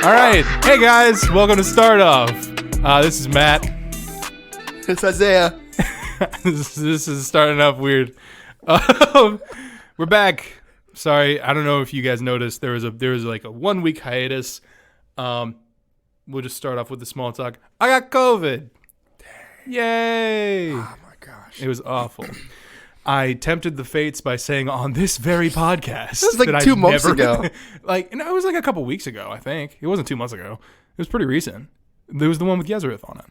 All right. Hey, guys. Welcome to StartOff. This is Matt. It's Isaiah. This is starting off weird. We're back. Sorry. I don't know if you guys noticed. There was like a 1 week hiatus. We'll just start off with the small talk. I got COVID. Yay. Oh, my gosh. It was awful. I tempted the fates by saying on this very podcast. This was like 2 months ago. It was like a couple weeks ago, I think. It wasn't 2 months ago. It was pretty recent. There was the one with Yezereth on it.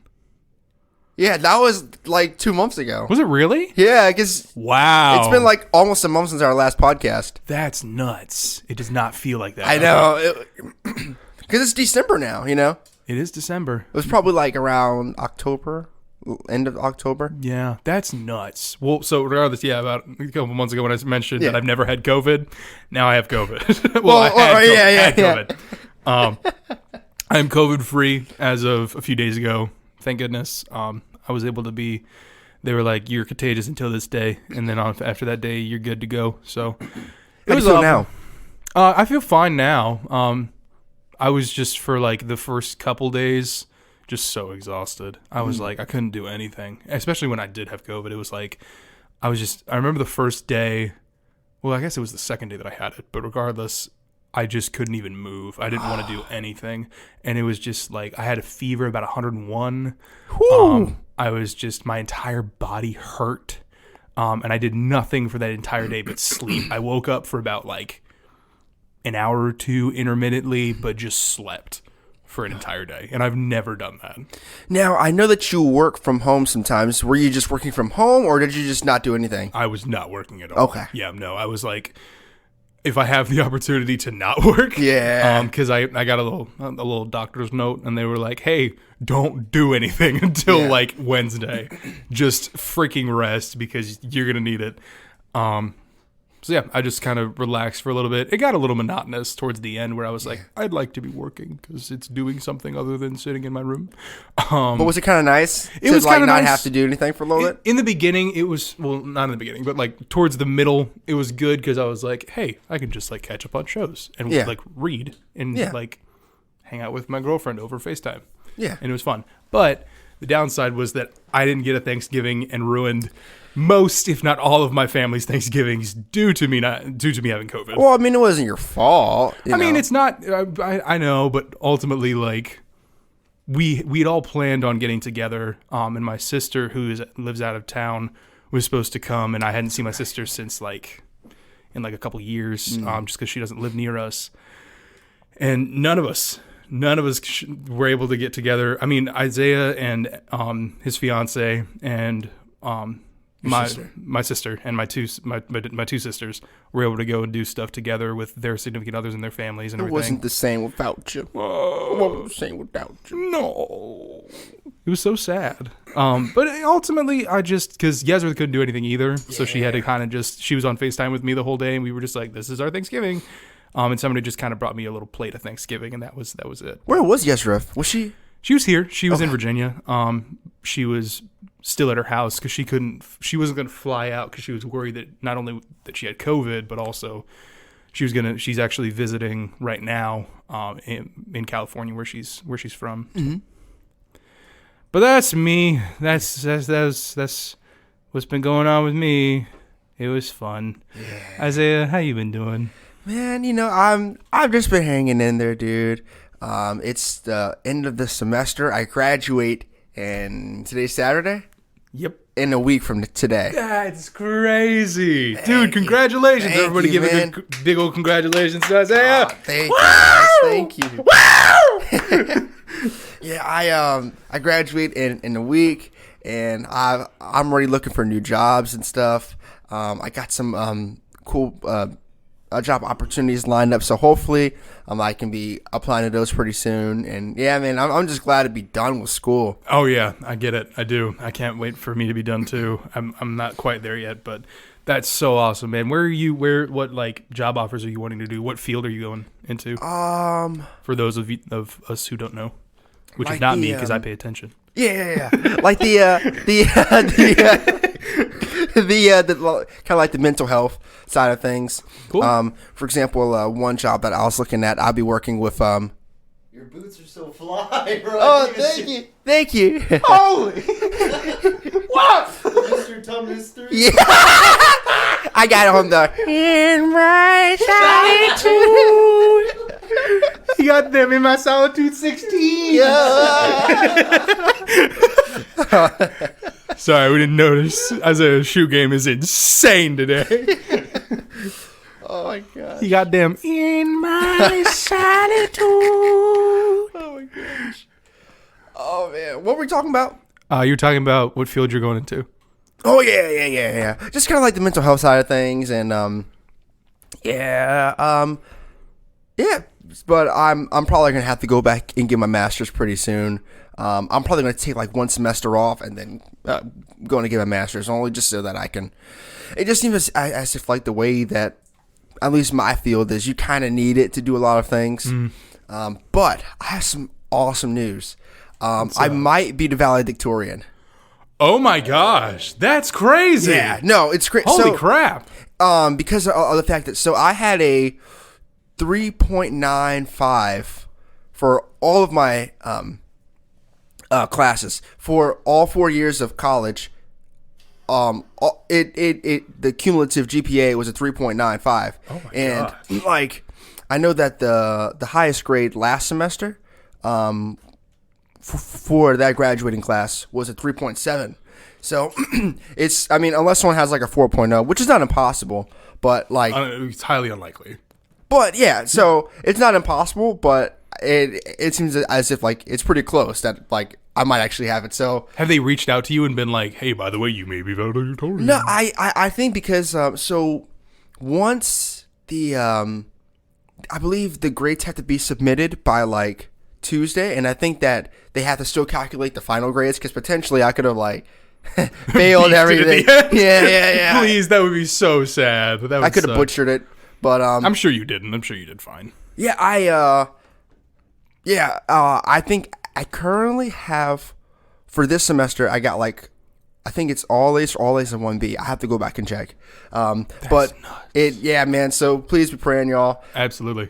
Yeah, that was like 2 months ago. Was it really? Yeah, because wow, it's been like almost a month since our last podcast. That's nuts. It does not feel like that. I know. Because it's December now, you know? It is December. It was probably like around October. End of October. Yeah, that's nuts. Well, so regardless, yeah, about a couple months ago when I mentioned that I've never had COVID, now I have COVID. I had COVID. I'm COVID free as of a few days ago. Thank goodness. I was able to be. They were like, "You're contagious until this day, and then after that day, you're good to go." So, How do you feel now? I feel fine now. I was just for like the first couple days. Just so exhausted. I was like, I couldn't do anything, especially when I did have COVID. It was like, I remember the first day, well, I guess it was the second day that I had it, but regardless, I just couldn't even move. I didn't want to do anything. And it was just like, I had a fever about 101. I was just, my entire body hurt. And I did nothing for that entire day but sleep. I woke up for about like an hour or two intermittently, but just slept for an entire day, and I've never done that. Now, I know that you work from home sometimes. Were you just working from home, or did you just not do anything? I was not working at all. Okay. Yeah, no, I was like, if I have the opportunity to not work, because I got a little doctor's note, and they were like, hey, don't do anything until like Wednesday. Just freaking rest, because you're gonna need it. So yeah, I just kind of relaxed for a little bit. It got a little monotonous towards the end where I was like, I'd like to be working because it's doing something other than sitting in my room. But was it kind of nice? It was kind of not nice. Have to do anything for a little bit? In the beginning, it was, well, not in the beginning, but like towards the middle, it was good because I was like, hey, I can just like catch up on shows and like read and like hang out with my girlfriend over FaceTime. Yeah. And it was fun. But the downside was that I didn't get a Thanksgiving and ruined most, if not all, of my family's Thanksgivings due to me having COVID. Well, I mean, it wasn't your fault. I mean, it's not. I know, but ultimately, like we'd all planned on getting together. And my sister, who lives out of town, was supposed to come, and I hadn't seen my sister since like in like a couple years, just because she doesn't live near us. And none of us were able to get together. I mean, Isaiah and his fiance and my sister and my two sisters were able to go and do stuff together with their significant others and their families and everything. It wasn't the same without you. It wasn't the same without you. No. It was so sad. But ultimately, because Yezereth couldn't do anything either, so she had to kind of she was on FaceTime with me the whole day, and we were just like, this is our Thanksgiving. And somebody just kind of brought me a little plate of Thanksgiving, and that was it. Where was Yezereth? Was she? She was here. She was in Virginia. She was still at her house because she wasn't going to fly out because she was worried that not only that she had COVID, but also she's actually visiting right now in California where she's from. Mm-hmm. But that's me. That's what's been going on with me. It was fun. Yeah. Isaiah, how you been doing? Man, I've just been hanging in there, dude. It's the end of the semester. I graduate, and today's Saturday? Yep. In a week from today. That's crazy. Dude, congratulations. Everybody give a big old congratulations to Isaiah. Thank you. Wow! Yeah, I graduate in a week, and I'm already looking for new jobs and stuff. I got some cool job opportunities lined up, so hopefully I can be applying to those pretty soon. And yeah, man, I'm just glad to be done with school. Oh yeah, I get it. I do. I can't wait for me to be done too. I'm not quite there yet, but that's so awesome, man. What like job offers are you wanting to do? What field are you going into? For those of us who don't know, which like is not me because I pay attention. Yeah. Like the kind of like the mental health side of things. Cool. For example, one job that I was looking at, I'll be working with your Your boots are so fly, bro. Oh, thank you. Holy! What? Mr. Tom Mystery. Yeah. I got it on the in my solitude. You got them in my solitude 16. Sorry, we didn't notice. Isaiah's shoe game is insane today. Oh my god. You got them in my solitude. Oh my gosh. Oh man, what were we talking about? You're talking about what field you're going into. Oh yeah. Just kind of like the mental health side of things, and yeah. But I'm probably gonna have to go back and get my master's pretty soon. I'm probably gonna take like one semester off and then going to get my master's, only just so that I can. It just seems as if like the way that at least my field is, you kind of need it to do a lot of things. But I have some awesome news. I might be the valedictorian. Oh my gosh, that's crazy. Yeah, no, it's great. Holy crap. Because of the fact that, I had a 3.95 for all of my classes for all 4 years of college. The cumulative GPA was a 3.95. Oh my and gosh. like, I know that the highest grade last semester, for that graduating class was a 3.7. So it's, I mean, unless someone has like a 4.0, which is not impossible, but like, It's highly unlikely. but yeah, so it's not impossible, but it seems as if like it's pretty close that like I might actually have it. So Have they reached out to you and been like, hey, by the way, you may be valedictorian? no, I think because so once the I believe the grades have to be submitted by like Tuesday, and I think that they have to still calculate the final grades because potentially I could have like failed Beefed it at everything. the end. Yeah. Please, that would be so sad. That would I could have suck. butchered it, but I'm sure you didn't. I'm sure you did fine. yeah, I think I currently have for this semester. I got like, I think it's all A's and 1B. I have to go back and check. But nuts. yeah, man. So please be praying, y'all. Absolutely.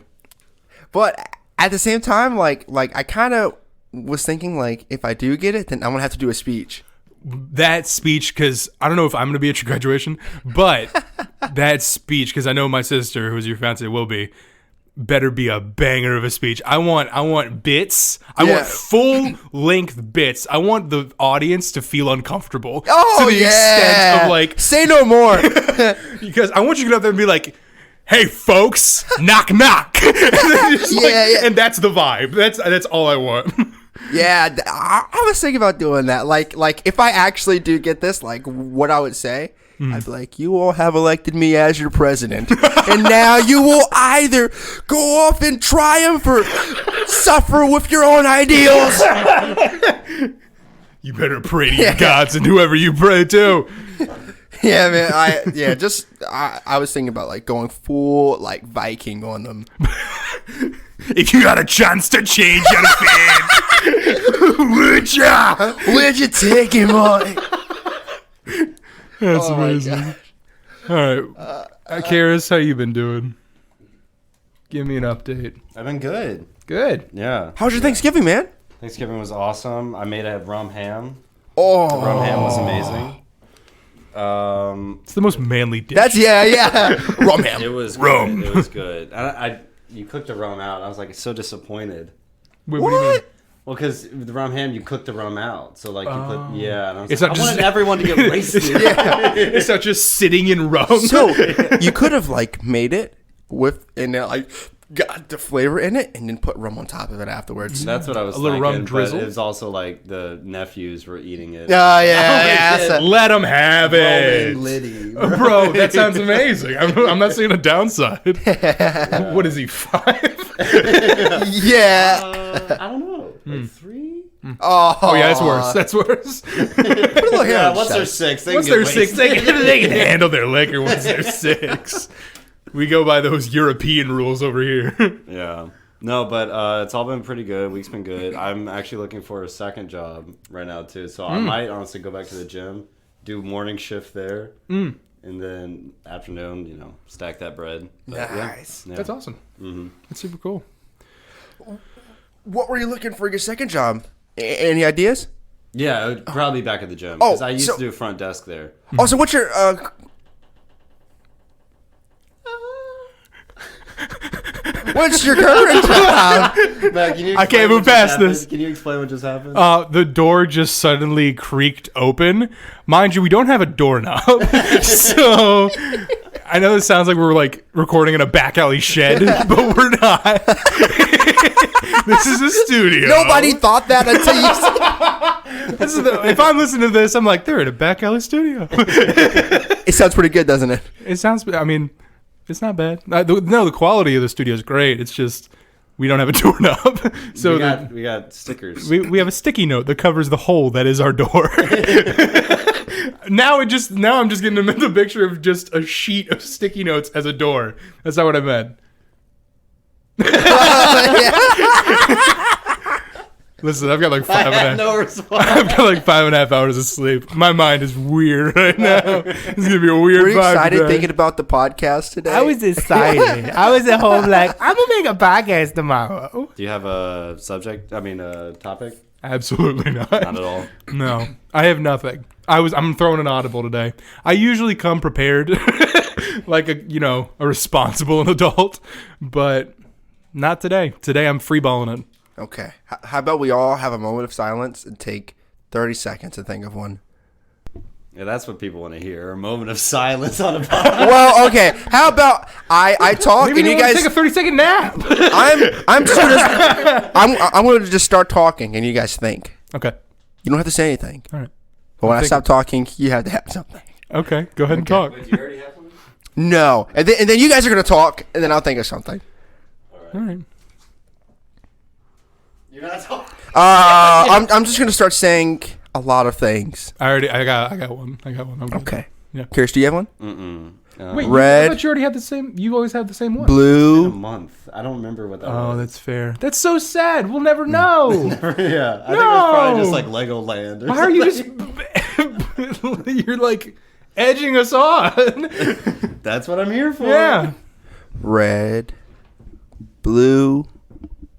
But at the same time, like I kind of was thinking like if I do get it, then I'm gonna have to do a speech. That speech, because I don't know if I'm going to be at your graduation, but that speech, because I know my sister, who's your fiance, will be, better be a banger of a speech. I want bits. I want full length bits. I want the audience to feel uncomfortable to the extent of like, say no more. because I want you to get up there and be like, hey folks, knock knock. And then just and that's the vibe. That's all I want. Yeah, I was thinking about doing that. Like if I actually do get this, like what I would say, I'd be like, you all have elected me as your president, and now you will either go off and triumph or suffer with your own ideals. You better pray to your gods and whoever you pray to. Yeah, man. I was thinking about like going full like Viking on them. If you got a chance to change your fate, would ya? Where'd you take him, boy? That's amazing. All right, Karis, how you been doing? Give me an update. I've been good. Good. Yeah. How's your Thanksgiving, man? Thanksgiving was awesome. I made a rum ham. Oh, The rum ham was amazing. It's the most manly dish. that's yeah. Rum ham. It was Rum. good. It was good. You cooked the rum out. I was like so disappointed. Wait, what do you mean? Well, because the rum ham, you cooked the rum out. So like you put and I was It's like, not I just- wanted everyone to get wasted. It's not just sitting in rum. So you could have like made it with and like got the flavor in it and then put rum on top of it afterwards. That's what I was A little thinking, rum drizzle? But it was also like the nephews were eating it. Yeah. Let them have it. Liddy. Bro, that sounds amazing. I'm not seeing a downside. What is he, 5? Yeah. I don't know. Like 3? Oh Yeah, that's worse. That's worse. Yeah, once they're 6, they Once can they're get 6, wasted. they can handle their liquor once they're 6. We go by those European rules over here. Yeah. No, but it's all been pretty good. Week's been good. I'm actually looking for a second job right now, too. So I might honestly go back to the gym, do morning shift there, and then afternoon, stack that bread. But, Nice. Yeah. That's awesome. That's super cool. what were you looking for your second job? Any ideas? Yeah, it would probably be back at the gym. Oh, Because I used so- to do front desk there. Oh, so what's your what's your current job? Matt, can you I can't explain move what just past happened? this. Can you explain what just happened? The door just suddenly creaked open. Mind you, we don't have a doorknob. So I know this sounds like we're like recording in a back alley shed, but we're not. This is a studio. Nobody thought that until you said If I'm listening to this, I'm like, they're in a back alley studio. it. Sounds pretty good, doesn't it? It sounds, I mean, it's not bad. The quality of the studio is great. It's just we don't have a doorknob. So we got stickers. we have a sticky note that covers the hole that is our door. Now I'm just getting a mental picture of just a sheet of sticky notes as a door. That's not what I meant. Listen, I've got like I had no response. I've got like 5.5 hours of sleep. My mind is weird right now. It's gonna be a weird Were you vibe excited today. thinking about the podcast today? I was excited. I was at home like, I'm gonna make a podcast tomorrow. Do you have a subject? I mean, a topic? Absolutely not. Not at all. No, I have nothing. I'm throwing an audible today. I usually come prepared, like a responsible adult, but not today. Today I'm freeballing it. Okay. How about we all have a moment of silence and take 30 seconds to think of one? Yeah, that's what people want to hear. A moment of silence on a podcast. Well, okay. How about I talk Maybe and you guys? take a 30-second nap. I'm just gonna I'm going to just start talking and you guys think. Okay. You don't have to say anything. All right. But when I thinking. stop talking, you have to have something. Okay. Go ahead and talk. Wait, do you already have something? No, and then you guys are gonna talk, and then I'll think of something. All right. You're not talking. I'm just gonna start saying a lot of things. I got one. I'm good. Okay. Yeah. Kirst, do you have one? Wait, Red. I thought you already had the same. You always have the same one. A Blue. month. I don't remember what that Oh, was. that's fair. That's so sad. We'll never know. Yeah, I think it was No. probably just like Legoland. Or Why are you something. just? You're like edging us on. That's what I'm here for. Yeah. Red. Blue.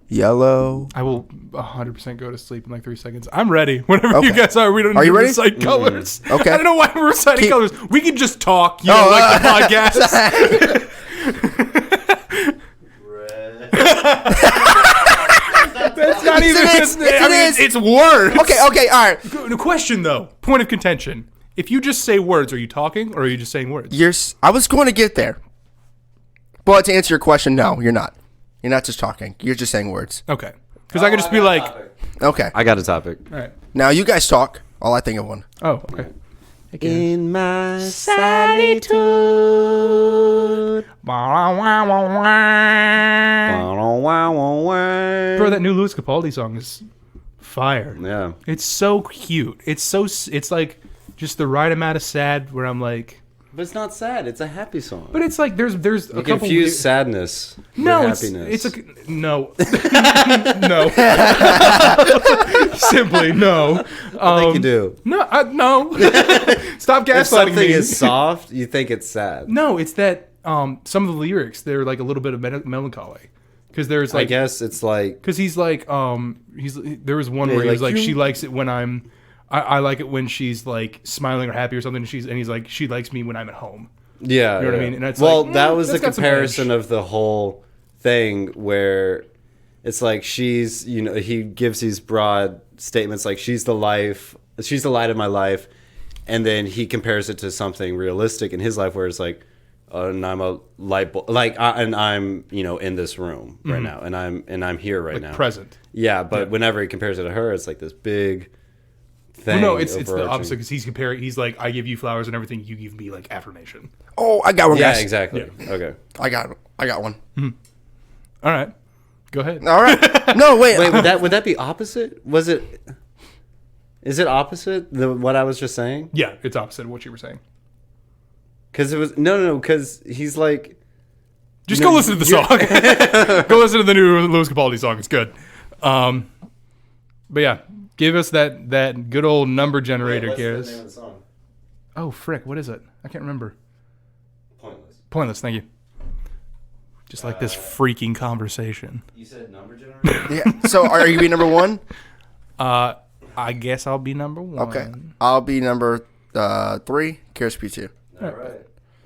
Yellow. I will 100% go to sleep in like 3 seconds. I'm ready. Whenever you Okay. guys are, we don't Are need you to ready? recite colors. Okay. I don't know why we're reciting Keep- colors. We can just talk, Oh, like the podcast. That's not even. It's words. Okay, all right. The question though, point of contention. If you just say words, are you talking or are you just saying words? I was going to get there. But to answer your question, no, you're not. You're not just talking. You're just saying words. Okay. Because I could just be like, Okay. I got a topic. all right. Now you guys talk. I'll I think of one. Oh, okay. In my Solitude. Bro, that new Louis Capaldi song is fire. Yeah. It's so cute. It's like just the right amount of sad where I'm like, But it's not sad. It's a happy song. but it's like there's a You couple. confuse sadness No, with happiness. it's a no, no. Simply no. I think you do. No, no. Stop If gaslighting something me. is soft, you think it's sad. No, it's that some of the lyrics they're like a little bit of melancholy because there's I like guess it's like because he's like there was one Yeah, where he was like, like you- she likes it when I like it when she's like smiling or happy or something. And he's like she likes me when I'm at home. yeah. You know what I yeah. mean? And it's well, like, that was the that's got some comparison edge. of the whole thing where it's like she's he gives these broad statements like she's the light of my life, and then he compares it to something realistic in his life where it's like. And I'm a light bulb, and I'm in this room right now, and I'm here right now, Present. Yeah, but whenever he compares it to her, it's like this big thing. Well, no, it's the overarching. opposite because he's comparing. He's like, I give you flowers and everything. You give me like affirmation. Oh, I got one, Yeah, guys. exactly. Okay. I got one. All right, go ahead. All right. No, wait. Wait, would that be opposite? Is it opposite what I was just saying? Yeah, it's opposite of what you were saying. Because it was no, because he's like. Just go listen to the song. Go listen to the new Louis Capaldi song. It's good. But yeah, give us that good old number generator, What's the Garrus. name of the song? Oh frick, what is it? I can't remember. Pointless. Pointless. Thank you. Just like this freaking conversation. You said number generator? Yeah. So are you be number 1? I guess I'll be number 1. Okay. I'll be number 3. Karis be 2. All right.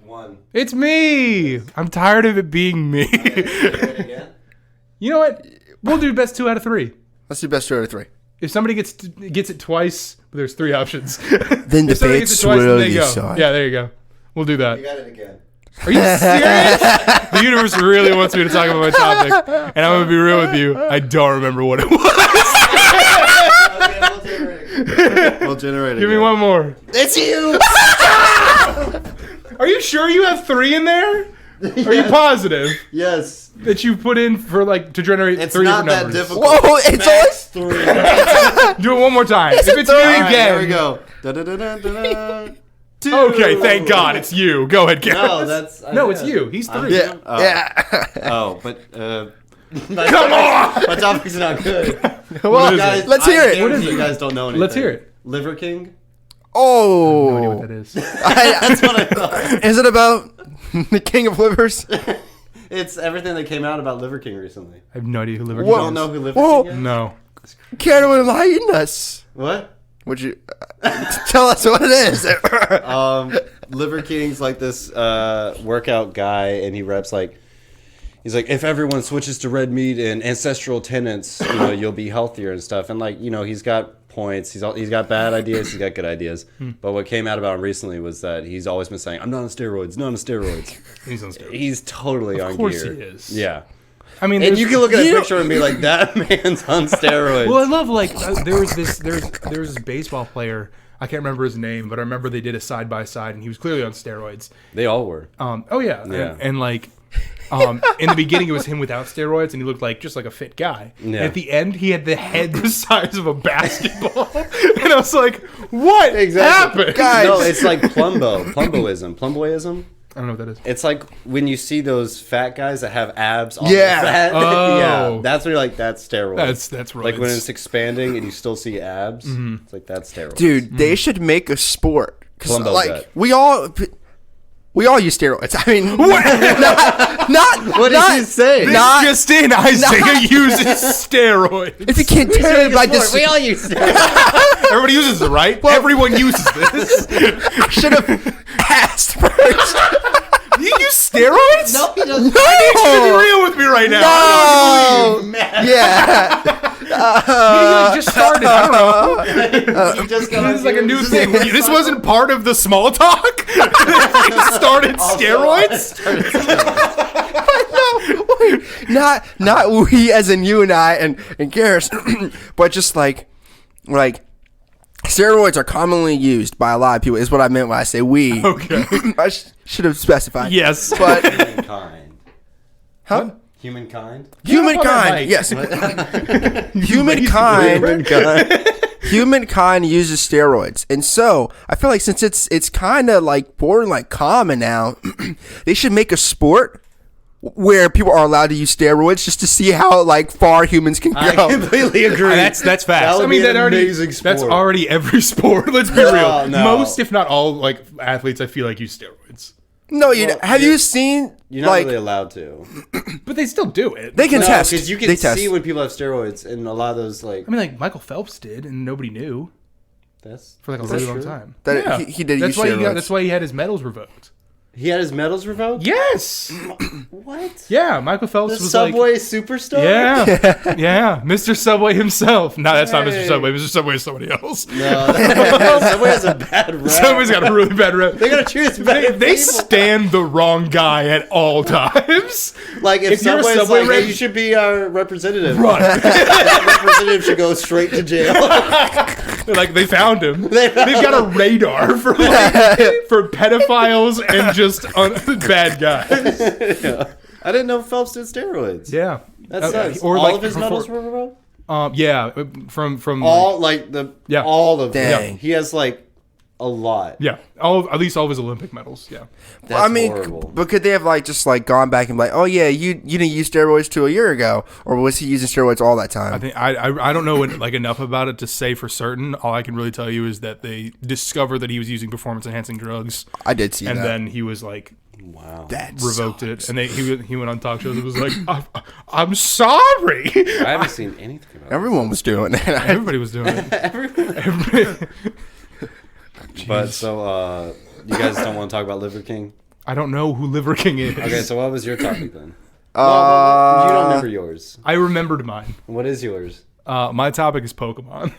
1. It's me. I'm tired of it being me. Again? You know what? We'll do best 2 out of 3. Let's do best 2 out of 3. If somebody gets it twice, there's 3 options. Then If somebody debates gets it twice, then will they go. decide. Yeah, there you go. We'll do that. You got it again. Are you serious? The universe really wants me to talk about my topic, and I'm gonna be real with you. I don't remember what it was. Okay, we'll generate it. Give me one more. It's you. Are you sure you have 3 in there? Are you positive Yes. that you put in for to generate It's 3 not different that numbers? difficult. Whoa, it's Max 3. Do it one more time. If it's a me three. All right, again, there we go. Da-da-da-da-da-da. 2. Okay, thank God it's you. Go ahead, Garrett. No, that's... No, it's you. He's I'm 3. Yeah. Oh. Yeah. Oh, but... Come on. My topic's not good. Well, is Guys, it? let's hear I it. guarantee you guys don't know anything. Let's hear it. Liver King? Oh. No idea what that is. That's what I thought. Is it about the king of livers? It's everything that came out about Liver King recently. I have no idea who Liver You King don't is. know who Liver Whoa. King is? No. Karen would enlighten us. What? Would you tell us what it is? Liver King's like this workout guy, and he reps like... He's like, if everyone switches to red meat and ancestral tenets, you'll be healthier and stuff. And like, he's got points. He's got bad ideas. He's got good ideas. But what came out about him recently was that he's always been saying, "I'm not on steroids. Not on steroids." He's on steroids. He's totally on Of course gear. he is. Yeah. I mean, And there's- you can look at a You know- picture and be like, that man's on steroids. Well, I love there was this baseball player. I can't remember his name, but I remember they did a side by side, and he was clearly on steroids. They all were. Oh yeah, Yeah. And in the beginting it was him without steroids, and he looked just like a fit guy. Yeah. And at the end, he had the head the size of a basketball, and I was like, "What happened?" Guys. No, it's like plumboism. I don't know what that is. It's like when you see those fat guys that have abs on Yeah. the fat. Oh. Yeah, that's when you're like, that's steroids. That's right. Like when it's expanding and you still see abs, it's like, that's steroids. Dude, they should make a sport. 'Cause, Columbo like gut. we all use steroids. I mean, not What did you say? Not just in Isaiah uses steroids. if you can't tell it like this. We all use steroids. Everybody uses it, right? Everyone uses this. Should have asked first. You use steroids? No, he doesn't. Be real with me right now. I No. Yeah. don't believe you. Maybe you just started. I don't know. You just got This is like a new thing. This wasn't part of the small talk. You started steroids. No, wait. Not we as in you and I and Garrus, but just like steroids are commonly used by a lot of people is what I meant when I say we. Okay. I should have specified. Yes. But Humankind. huh? Humankind? Humankind, yes. Humankind uses steroids, and so I feel like since it's kind of like borderline like common now, they should make a sport where people are allowed to use steroids just to see how like far humans can I go. completely agree. That's fast. That would I mean, be an that already amazing sport. that's already every sport. Let's be real. no. Most, if not all, like athletes, I feel like use steroids, No, you Well, have you're- you seen You're not like really allowed to. but they still do it. they can No, test because you can they test. see when people have steroids, and a lot of those like I mean, like Michael Phelps did, and nobody knew that's for like a is really that long true? time. That yeah. he did That's use why steroids. that's why he had his medals revoked. He had his medals revoked. Yes. What? Yeah, Michael Phelps The was Subway superstar. Yeah, yeah, Mr. Subway himself. No, that's not Mr. Hey. Subway. Mr. Subway is somebody else. No, Subway has a bad rap. Subway's got a really bad rep. They gotta choose They, better they people. stand the wrong guy at all times. Like if you're a Subway's Subway like, rep- hey, you should be our representative. Run. That representative should go straight to jail. Like they found him. They found They've got a radar for for pedophiles and just bad guys. I didn't know Phelps did steroids. Yeah, That sucks. Or All like of his before- medals were revoked. Yeah, from All like the Yeah. all of them. Dang. He has like a lot. yeah, at least all of his Olympic medals. Yeah, That's I mean, horrible. but could they have like just like gone back and be like, oh yeah, you didn't use steroids till a year ago, or was he using steroids all that time? I think I don't know like enough about it to say for certain. All I can really tell you is that they discovered that he was using performance enhancing drugs, I did see and that. then he was like Wow. That revoked sucks. it, and he went on talk shows. It was like, I'm sorry. I haven't seen anything about Everyone was doing it. Everybody was doing it. Everybody. But so, you guys don't want to talk about Liver King? I don't know who Liver King is. Okay, so what was your topic then? You don't remember yours. I remembered mine. What is yours? My topic is Pokemon.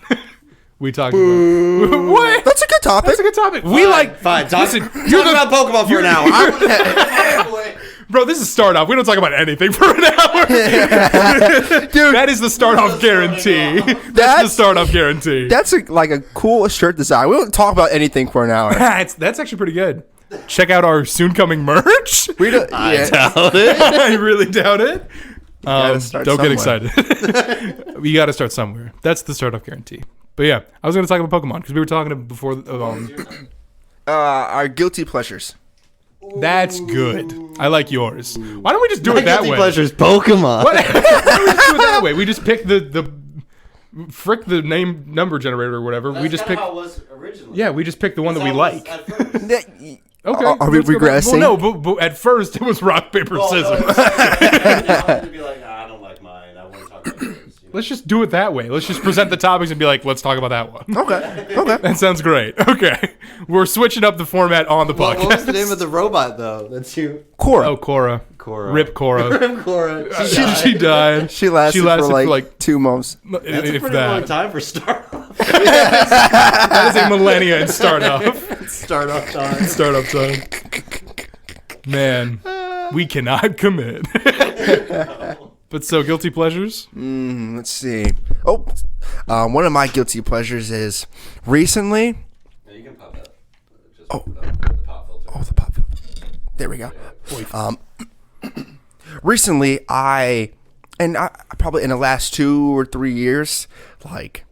We talked about what? That's a good topic. That's a good topic. We like Fine. Talk listen, about Pokemon for an hour. bro. This is start off. We don't talk about anything for an hour, Dude, That is the start off guarantee. That's the start off guarantee. that's like a cool shirt design. We don't talk about anything for an hour. That's actually pretty good. Check out our soon coming merch. We don't. I Yeah. doubt it. I really doubt it. gotta start Don't get somewhere. excited. You got to start somewhere. That's the start off guarantee. But yeah, I was going to talk about Pokemon because we were talking before. Our guilty pleasures. That's good. I like yours. Why don't we just do it that Guilty way? pleasures, Pokemon. Why don't we just do it that way? We just pick the frick the name number generator or whatever. We just pick. how it was originally. Yeah, we just pick the one that we like. Okay. Okay. Are we let's go back. regressing? Well, no, but at first it was rock paper scissors. to be like, I don't like mine. I want to talk about yours. Let's just do it that way. Let's just present the topics and be like, let's talk about that one. Okay. Okay. That sounds great. Okay. We're switching up the format on the podcast. What was the name of the robot though? That's you. Cora. Oh, Cora. Cora. Rip Cora. Cora. She died. She lasted for like 2 months. That's a if pretty long that. time for StartOff. That is a millennia in startup. StartOff time. Startup time. Man, we cannot commit. But so, guilty pleasures? Let's see. Oh, one of my guilty pleasures is recently. Yeah, you can pop that. Just Oh. the pop filter. Oh, the pop filter. There we go. Recently, I probably in the last 2 or 3 years, like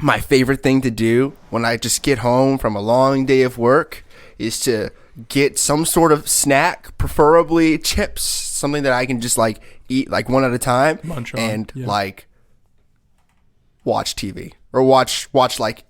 my favorite thing to do when I just get home from a long day of work is to get some sort of snack, preferably chips, something that I can just like eat like one at a time, Munch on, and yeah. like watch TV or watch like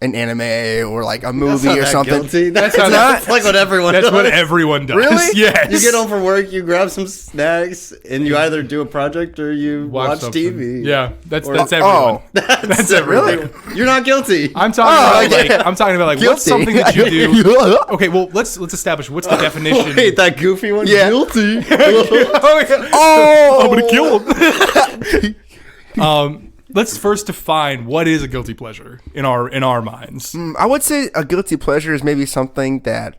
an anime or like a movie or something. Guilty. That's That's like what everyone That's does. what everyone does. Really? Yes. You get home from work, you grab some snacks, and you either do a project or you watch something. TV. Yeah, that's Or- everyone. That's everyone. really. You're not guilty. I'm talking about yeah. like I'm talking about like what's Guilty. something that you do. Okay, well let's establish what's the definition. Wait, that goofy one. Yeah. Guilty. Oh, yeah. Oh, I'm gonna kill him. Let's first define what is a guilty pleasure in our minds. I would say a guilty pleasure is maybe something that.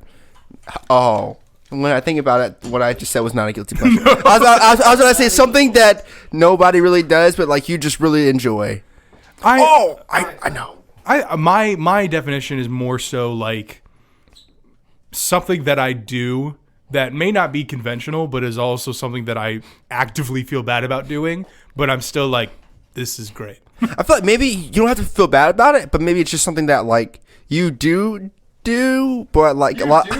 Oh, when I think about it, what I just said was not a guilty pleasure. I was going to say something that nobody really does, but like you just really enjoy. I know. My definition is more so like something that I do that may not be conventional, but is also something that I actively feel bad about doing, but I'm still like, this is great. I feel like maybe you don't have to feel bad about it, but maybe it's just something that like you do, but like a lot. But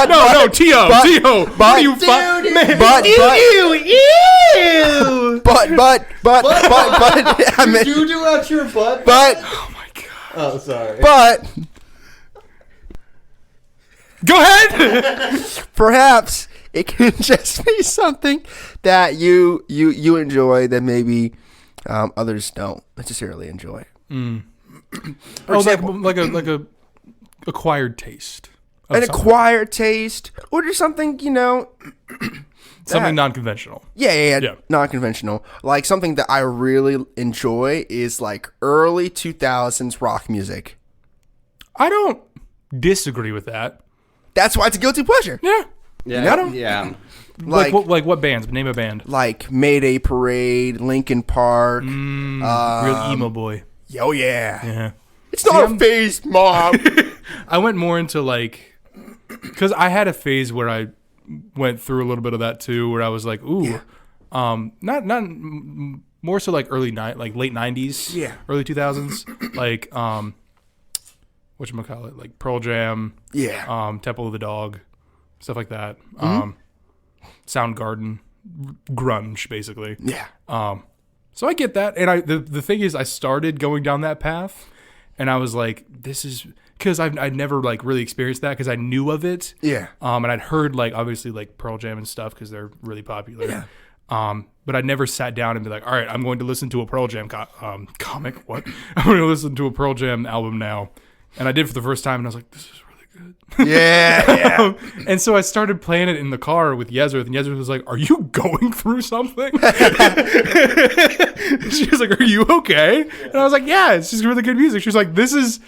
No, T.O. What are you I mean, You do out your butt. but Oh my god. Oh, sorry. but Go ahead. perhaps it can just be something that you enjoy that maybe others don't necessarily enjoy. For example, like a acquired taste. of an something. acquired taste or just something, Something non-conventional. Yeah. Non-conventional. Like something that I really enjoy is like early 2000s rock music. I don't disagree with that. That's why it's a guilty pleasure. Yeah. Yeah. Like what bands? Name a band. Like Mayday Parade, Linkin Park. Real emo boy. Oh yeah. Yeah. It's not a phase, Mom. I went more into like, because I had a phase where I went through a little bit of that too, where I was like, ooh, not more so like late 90s, Yeah. early 2000s, like whatchamacallit, like Pearl Jam, Yeah. Temple of the Dog, stuff like that, Soundgarden, grunge basically. Yeah. So I get that, and the thing is, I started going down that path, and I was like, this is because I'd never like really experienced that because I knew of it. Yeah. And I'd heard like obviously like Pearl Jam and stuff because they're really popular. Yeah. But I never sat down and be like, all right, I'm going to listen to a Pearl Jam comic. What? I'm going to listen to a Pearl Jam album now. And I did for the first time, and I was like, this is really good. Yeah. And so I started playing it in the car with Yezrith, and Yezrith was like, are you going through something? She was like, are you okay? And I was like, yeah, it's just really good music. She was like, this is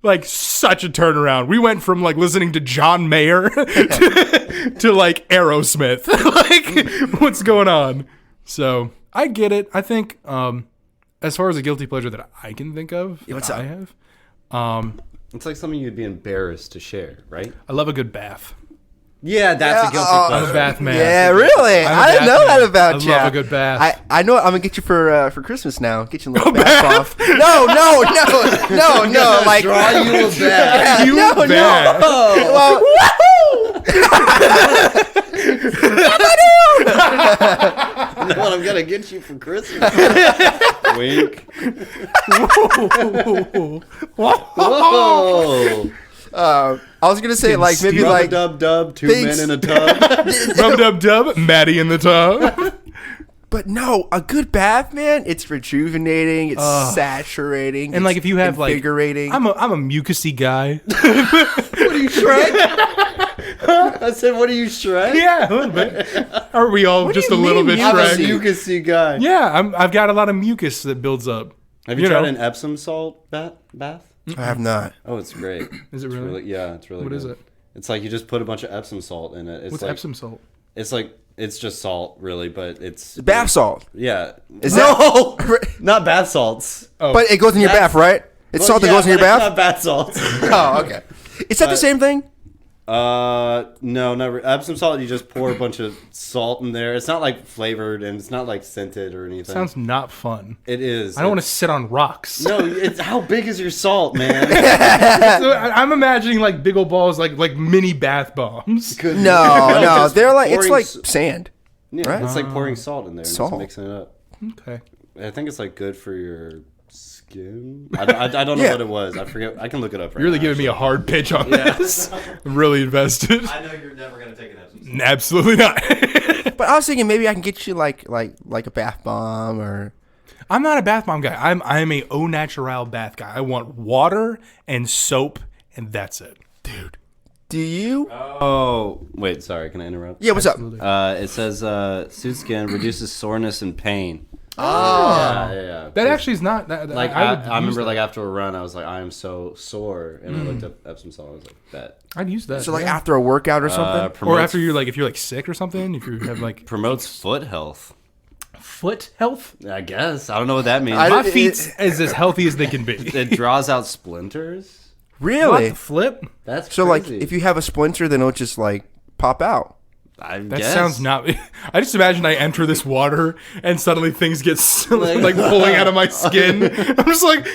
like such a turnaround. We went from like listening to John Mayer to like Aerosmith. Like, what's going on? So I get it. I think as far as a guilty pleasure that I can think of, what's I up? have. It's like something you'd be embarrassed to share, right? I love a good bath. Yeah, that's a guilty I'm pleasure. a bath man. Yeah, really? I'm a I didn't bath know that man. about you. I love a good bath. I know. I'm gonna get you for Christmas now. Get you a little bath off. No. Like Draw you a bag. You no. bath. Well, You know what I'm gonna get you for Christmas? Wink. Whoa. I was gonna say like maybe like Dub, two things- men in a tub. Rub-dub-dub, Maddie in the tub. But no, a good bath, man. It's rejuvenating. It's saturating. And like if you have like, invigorating. I'm a mucusy guy. What are you, Shrek? I said, what are you, Shrek? Yeah, a little bit. Are we all What do just you a little mean bit I'm a Shrek? mucusy guy. Yeah, I've got a lot of mucus that builds up. Have you tried an Epsom salt bath? I have not. Oh, it's great. Is it It's really? yeah, it's really What good. is it? It's like you just put a bunch of Epsom salt in it. It's What's like, Epsom salt? It's like, it's just salt, really, but it's... Bath salt. Yeah. Is no! Not bath salts. Oh, But it goes in your bath, right? It's salt that goes in your bath? Not bath salts. Oh, okay. Is that the same thing? No, never. Epsom salt, you just pour a bunch of salt in there. It's not like flavored and it's not like scented or anything. sounds not fun. It is. I don't want to sit on rocks. No, it's how big is your salt, man? So I'm imagining like big old balls, like mini bath bombs. No. They're like, it's pouring like s- sand. Yeah, Right? it's like pouring salt in there and Salt. just mixing it up. Okay. I think it's like good for your skin. I don't know Yeah. what it was. I forget. I can look it up. You're really giving me a hard pitch on this. I'm really invested. I know you're never gonna take an Epsom. Absolutely not. But I was thinking maybe I can get you like a bath bomb or... I'm not a bath bomb guy. I'm a au natural bath guy. I want water and soap, and that's it. Dude. Do you? Oh, wait. Sorry. Can I interrupt? Yeah, what's up? It says soothes skin, reduces soreness and pain. Oh. Yeah. That actually is not that. Like I, would I use remember that. like after a run, I was like, I am so sore, and I looked up Epsom salt. I was like, bet. I'd use that. So like yeah. after a workout or something? or Promotes, after you're like if you're like sick or something, if you have like promotes foot health. foot health. I guess I don't know what that means. My feet is as healthy as they can be. It draws out splinters. What Really? the flip? That's So like crazy. if you have a splinter, then it'll just like pop out. I That guess. sounds not. I just imagine I enter this water and suddenly things get like pulling out of my skin. I'm just like,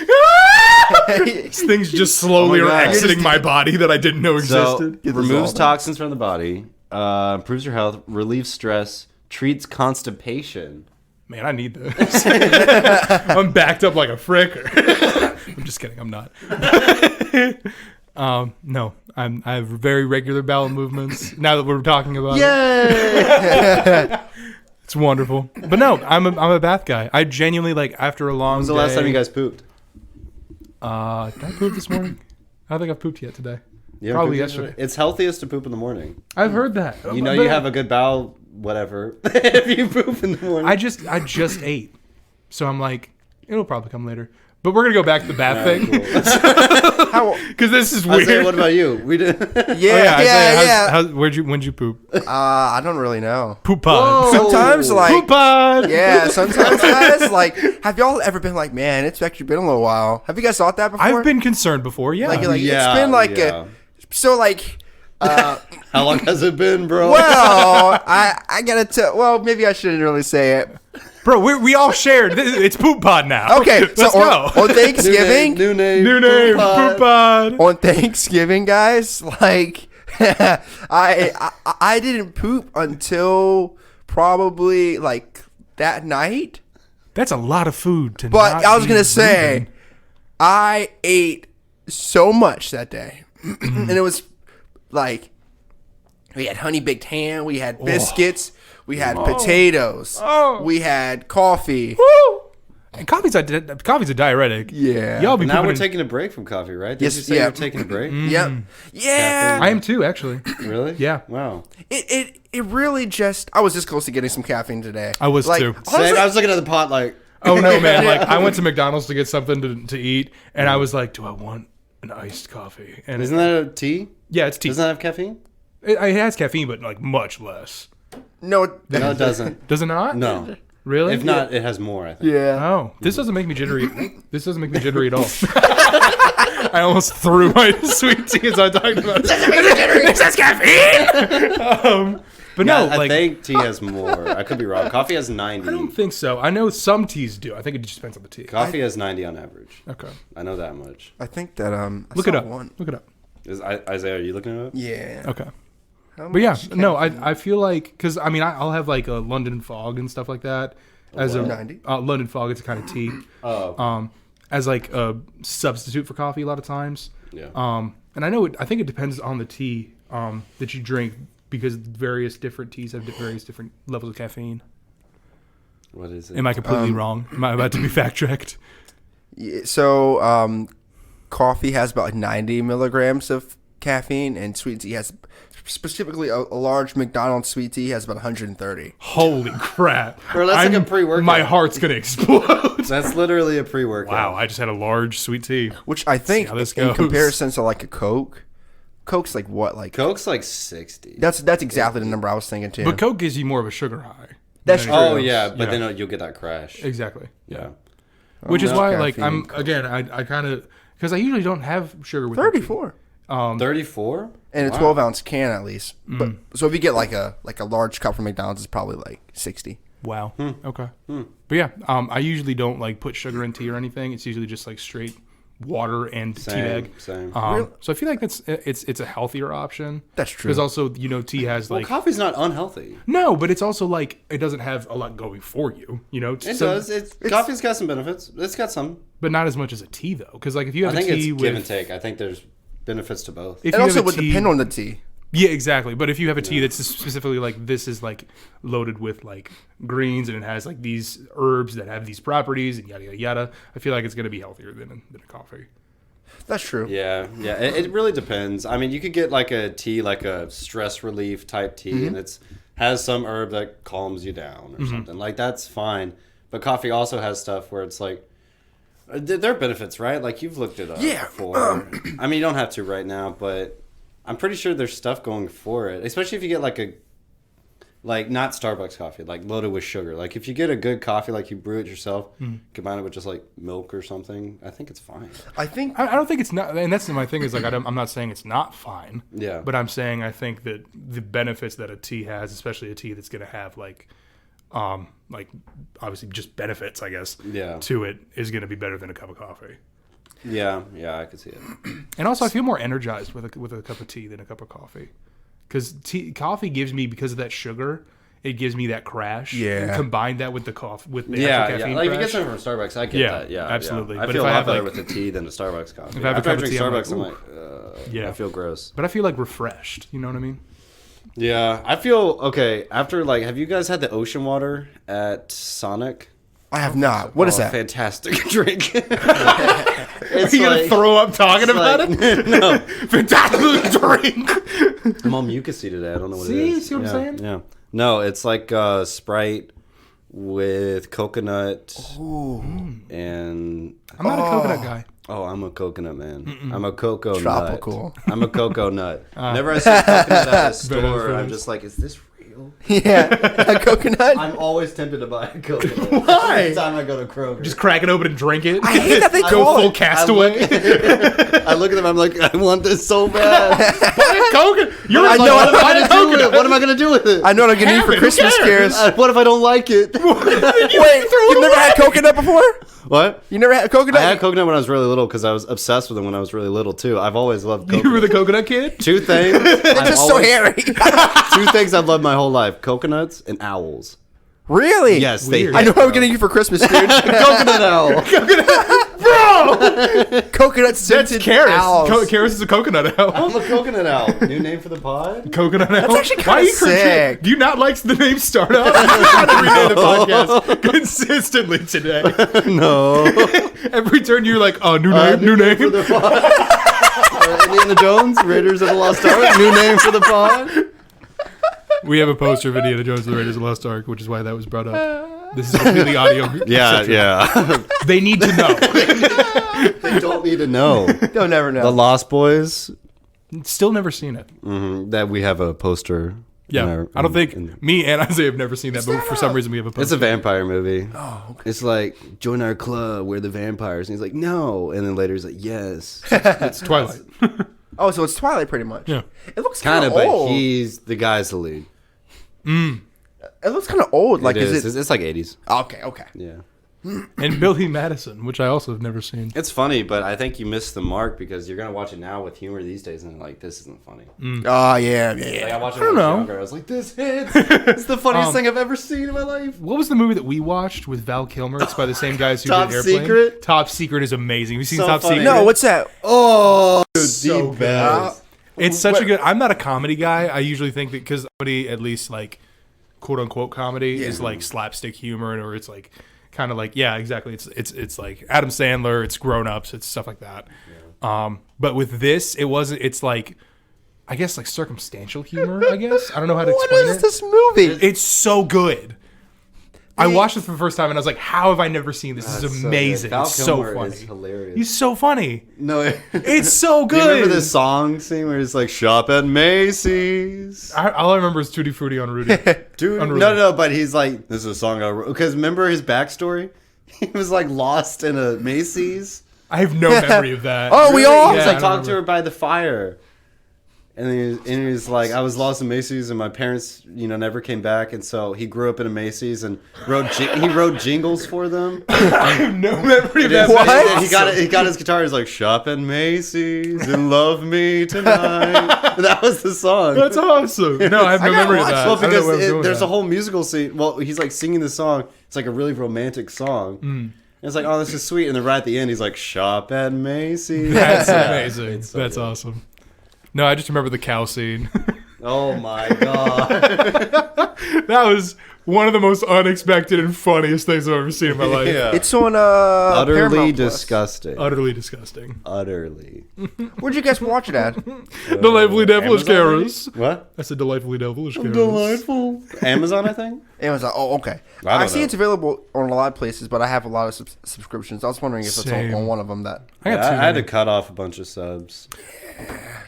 these things just slowly Oh my are God. exiting my body that I didn't know So existed. removes dissolving. toxins from the body, improves your health, relieves stress, treats constipation. Man, I need this. I'm backed up like a fricker. I'm just kidding. I'm not. No, I have very regular bowel movements. Now that we're talking about it, it's wonderful. But no, I'm a bath guy. I genuinely like after a long. When was the last time you guys pooped? Did I poop this morning? I don't think I've pooped yet today. You haven't Probably pooped yesterday. It's healthiest to poop in the morning. I've heard that. You know you have a good bowel, whatever. If you poop in the morning. I just ate, so I'm like, it'll probably come later. But we're gonna go back to the bath thing How, because this is I weird. say, what about you? We did. yeah. When'd you poop? I don't really know. Poop pod. Sometimes like Poop pod. yeah, sometimes guys like have y'all ever been like, man, it's actually been a little while. Have you guys thought that before? I've been concerned before. Yeah. like Yeah, it's been like yeah. so like How long has it been, bro? well, I gotta tell. Well, maybe I shouldn't really say it. Bro, we all shared. It's poop pod now. Okay, let's so go. on Thanksgiving, New name. New name, poop pod. on Thanksgiving, guys, like I didn't poop until probably like that night. That's a lot of food to. But not I was be gonna say, moving. I ate so much that day. And it was like, we had honey baked ham, we had biscuits, we had potatoes, we had coffee. And coffee's a diuretic. Yeah. Y'all be Now we're pooping taking a break from coffee, right? Did Yes, you say yeah. you're taking a break? Yep. Yeah. I am too, actually. Really? Yeah. Wow. It really just, I was this close to getting some caffeine today. I was too. Same. Honestly, I was looking at the pot like, Oh no, man! Like I went to McDonald's to get something to eat, and I was like, "Do I want an iced coffee?" And isn't that a tea? yeah, it's tea. Doesn't that have caffeine? It has caffeine, but like much less. no, No, it doesn't. Does it not? No. Really? If not, it has more, I think. yeah. Oh, this doesn't make me jittery. This doesn't make me jittery at all. I almost threw my sweet tea as I talked about it. This has caffeine. But no, I like think tea has more. I could be wrong. Coffee has 90. I don't think so. I know some teas do. I think it just depends on the tea. Coffee has 90 on average. Okay, I know that much. I think that I look it saw up. One. Look it up. Isaiah, are you looking it up? Yeah. Okay. How But yeah, much no, caffeine? I feel like because I mean I'll have like a London Fog and stuff like that as a 90? London Fog. It's a kind of tea. Oh. As like a substitute for coffee a lot of times. Yeah. And I think it depends on the tea that you drink because various different teas have various different levels of caffeine. What is it? Am I completely wrong? Am I about to be fact checked? Yeah, so coffee has about like 90 milligrams of caffeine, and sweet tea has specifically a large McDonald's sweet tea has about 130. Holy crap! Bro, that's like a pre-workout. My heart's gonna explode. That's literally a pre-workout. Wow! I just had a large sweet tea. Which I think, how this in goes. comparison to like a Coke's like what? Like Coke's like 60. that's exactly the number I was thinking too. But Coke gives you more of a sugar high. That's than true. anything Oh, else. yeah, but then you'll get that crash. Exactly. Yeah. Which is no why, like, caffeine. I kind of because I usually don't have sugar with my tea. 34 34? and a Wow. 12-ounce can at least. But so if you get like a large cup from McDonald's, it's probably like 60. Wow. Okay. But yeah, I usually don't like put sugar in tea or anything. It's usually just like straight water and tea bag. Same. So I feel like it's a healthier option. That's true. Because also tea has Well, like coffee's not unhealthy. no, but it's also like it doesn't have a lot going for you. It does. Coffee's got some benefits. It's got some. but not as much as a tea though. Because like if you I have a think it's tea give and with take. I think there's benefits to both. if It you also have a would tea, depend on the tea. yeah, exactly. But if you have a tea that's specifically like this is like loaded with like greens and it has like these herbs that have these properties and yada yada yada, I feel like it's gonna be healthier than a coffee. That's true. Yeah. It really depends. I mean, you could get like a tea, like a stress relief type tea, and it's has some herb that calms you down or something. Like that's fine. But coffee also has stuff where it's like there are benefits, right? Like you've looked it up before. I mean, you don't have to right now, but I'm pretty sure there's stuff going for it. Especially if you get like not Starbucks coffee, like loaded with sugar. Like if you get a good coffee, like you brew it yourself, combine it with just like milk or something, I think it's fine. I think I don't think it's not, and that's my thing is like I'm not saying it's not fine. Yeah. But I'm saying I think that the benefits that a tea has, especially a tea that's gonna have like obviously just benefits, I guess. Yeah. To it is gonna be better than a cup of coffee. Yeah, I could see it. And also, I feel more energized with a cup of tea than a cup of coffee, because coffee gives me, because of that sugar, it gives me that crash. Yeah. Combine that with the coffee, with the Yeah. actual caffeine Like if you crash. get something from Starbucks, I get Yeah, that. Yeah, absolutely. Yeah. I But feel if a I lot have, better like- with the tea than the Starbucks coffee. If I have a After I cup of drink tea, I'm Starbucks, I'm like, like, Yeah. I feel gross. But I feel like refreshed. You know what I mean? Yeah, I feel okay after like. Have you guys had the ocean water at Sonic? I have not. What is that? Fantastic drink. It's Are you gonna throw up talking about like- it? No, Fantastic drink. I'm all mucusy today. I don't know what See? it is. See what I'm saying? Yeah. No, it's like Sprite with coconut and I'm not a coconut guy. I'm a coconut man. I'm a cocoa Tropical. nut. I'm a cocoa nut. Whenever I see coconut at a store, Better. I'm just like, is this real? Yeah, a coconut. I'm always tempted to buy a coconut. Why? Every time I go to Kroger. Just crack it open and drink it. I hate that they Go call full it. castaway. I look at them. I'm like, I want this so bad. Buy a coconut. You're I like, know, what What am I buy a gonna do with it? coconut? What am I gonna do with it? I know what I'm getting you Have for it, who Christmas, cares? Cares. What if I don't like it? Wait, you've never had coconut before? What? You never had coconut? I had coconut when I was really little because I was obsessed with them when I was really little too. I've always loved coconut. You were the coconut kid? Two things. It's just so hairy. Two things I've loved my whole life: coconuts and owls. Really? Yes, Weird. they. I know what I'm getting you for Christmas, dude. coconut owl. Bro! No! Coconut That's scented Karis. owls. Karis is a coconut owl. I'm a coconut owl. New name for the pod? Coconut owl. That's actually Why are kinda you cringing? sick. Do you not like the name StartOff? I'm trying to rename the podcast consistently today. No. Every turn you're like, oh, new name, new name. For the pod. Indiana Jones, Raiders of the Lost Ark. New name for the pod. We have a poster of Indiana Jones and the Raiders of the Lost Ark, which is why that was brought up. This is completely audio. Yeah, etc. yeah. They need to know. They don't need to know. They'll never know. The Lost Boys. Still never seen it. That we have a poster. Yeah, I don't think me and Isaiah have never seen that, but for some reason we have a poster. It's a vampire movie. Oh, okay. It's like, join our club, we're the vampires. And he's like, no. And then later he's like, yes. It's Twilight. Oh, so it's Twilight pretty much. Yeah. It looks Kind kind of, of but old. he's the guy's the lead. It looks kind of old. Like, It is is. it? It's like 80s. Okay. Yeah. And Billy Madison, which I also have never seen. It's funny, but I think you missed the mark because you're going to watch it now with humor these days and you're like, this isn't funny. Oh, yeah. Like, I watched it I don't when I was know. younger. I was like, this hits. It's the funniest thing I've ever seen in my life. What was the movie that we watched with Val Kilmer? It's by the same guys who Top did Airplane. Secret? Top Secret is amazing. Have you seen So Top funny. Secret? No, what's that? Oh, So the good. best. It's such a good. I'm not a comedy guy. I usually think that because comedy, at least like quote unquote comedy, is like slapstick humor, or it's like kind of like exactly. It's like Adam Sandler. It's Grown Ups. It's stuff like that. But with this, it wasn't. It's like I guess like circumstantial humor. I guess I don't know how to What explain is it. this movie? It's so good. I watched it for the first time and I was like, "How have I never seen this? This That's is so amazing. good. Val It's so Kilmer funny. is hilarious. He's so funny. No, It's so Do good. you remember this song scene where it's like, shop at Macy's? All I remember is Tutti Frutti on Rudy. Dude, Unruly. no, but he's like, this is a song I wrote. Because remember his backstory? He was like lost in a Macy's. I have no memory of that. Oh, we all- He was Yeah, like I talking to remember. her by the fire. And he was like, I was lost in Macy's and my parents, never came back. And so he grew up in a Macy's and he wrote jingles for them. I have no memory of that. What? And he got his guitar. He's like, shop at Macy's and love me tonight. That was the song. That's awesome. No, I have no memory of that. Well, I don't know where I was because going with there's that. a whole musical scene. Well, he's like singing the song. It's like a really romantic song. And it's like, oh, this is sweet. And then right at the end, he's like, shop at Macy's. That's Yeah. amazing. It's so That's good. awesome. No, I just remember the cow scene. Oh my god. That was one of the most unexpected and funniest things I've ever seen in my life. Yeah. It's on Utterly Paramount Plus. disgusting. Utterly disgusting. Utterly. Where'd you guys watch it at? Delightfully devilish Amazon, maybe? Karis. What? That's a delightfully devilish Karis. Delightful. Amazon, I think. Amazon. Oh, okay. I don't I see know. it's available on a lot of places, but I have a lot of subscriptions. I was wondering if it's Same. on one of them. That I got Yeah, two. I had to many. cut off a bunch of subs.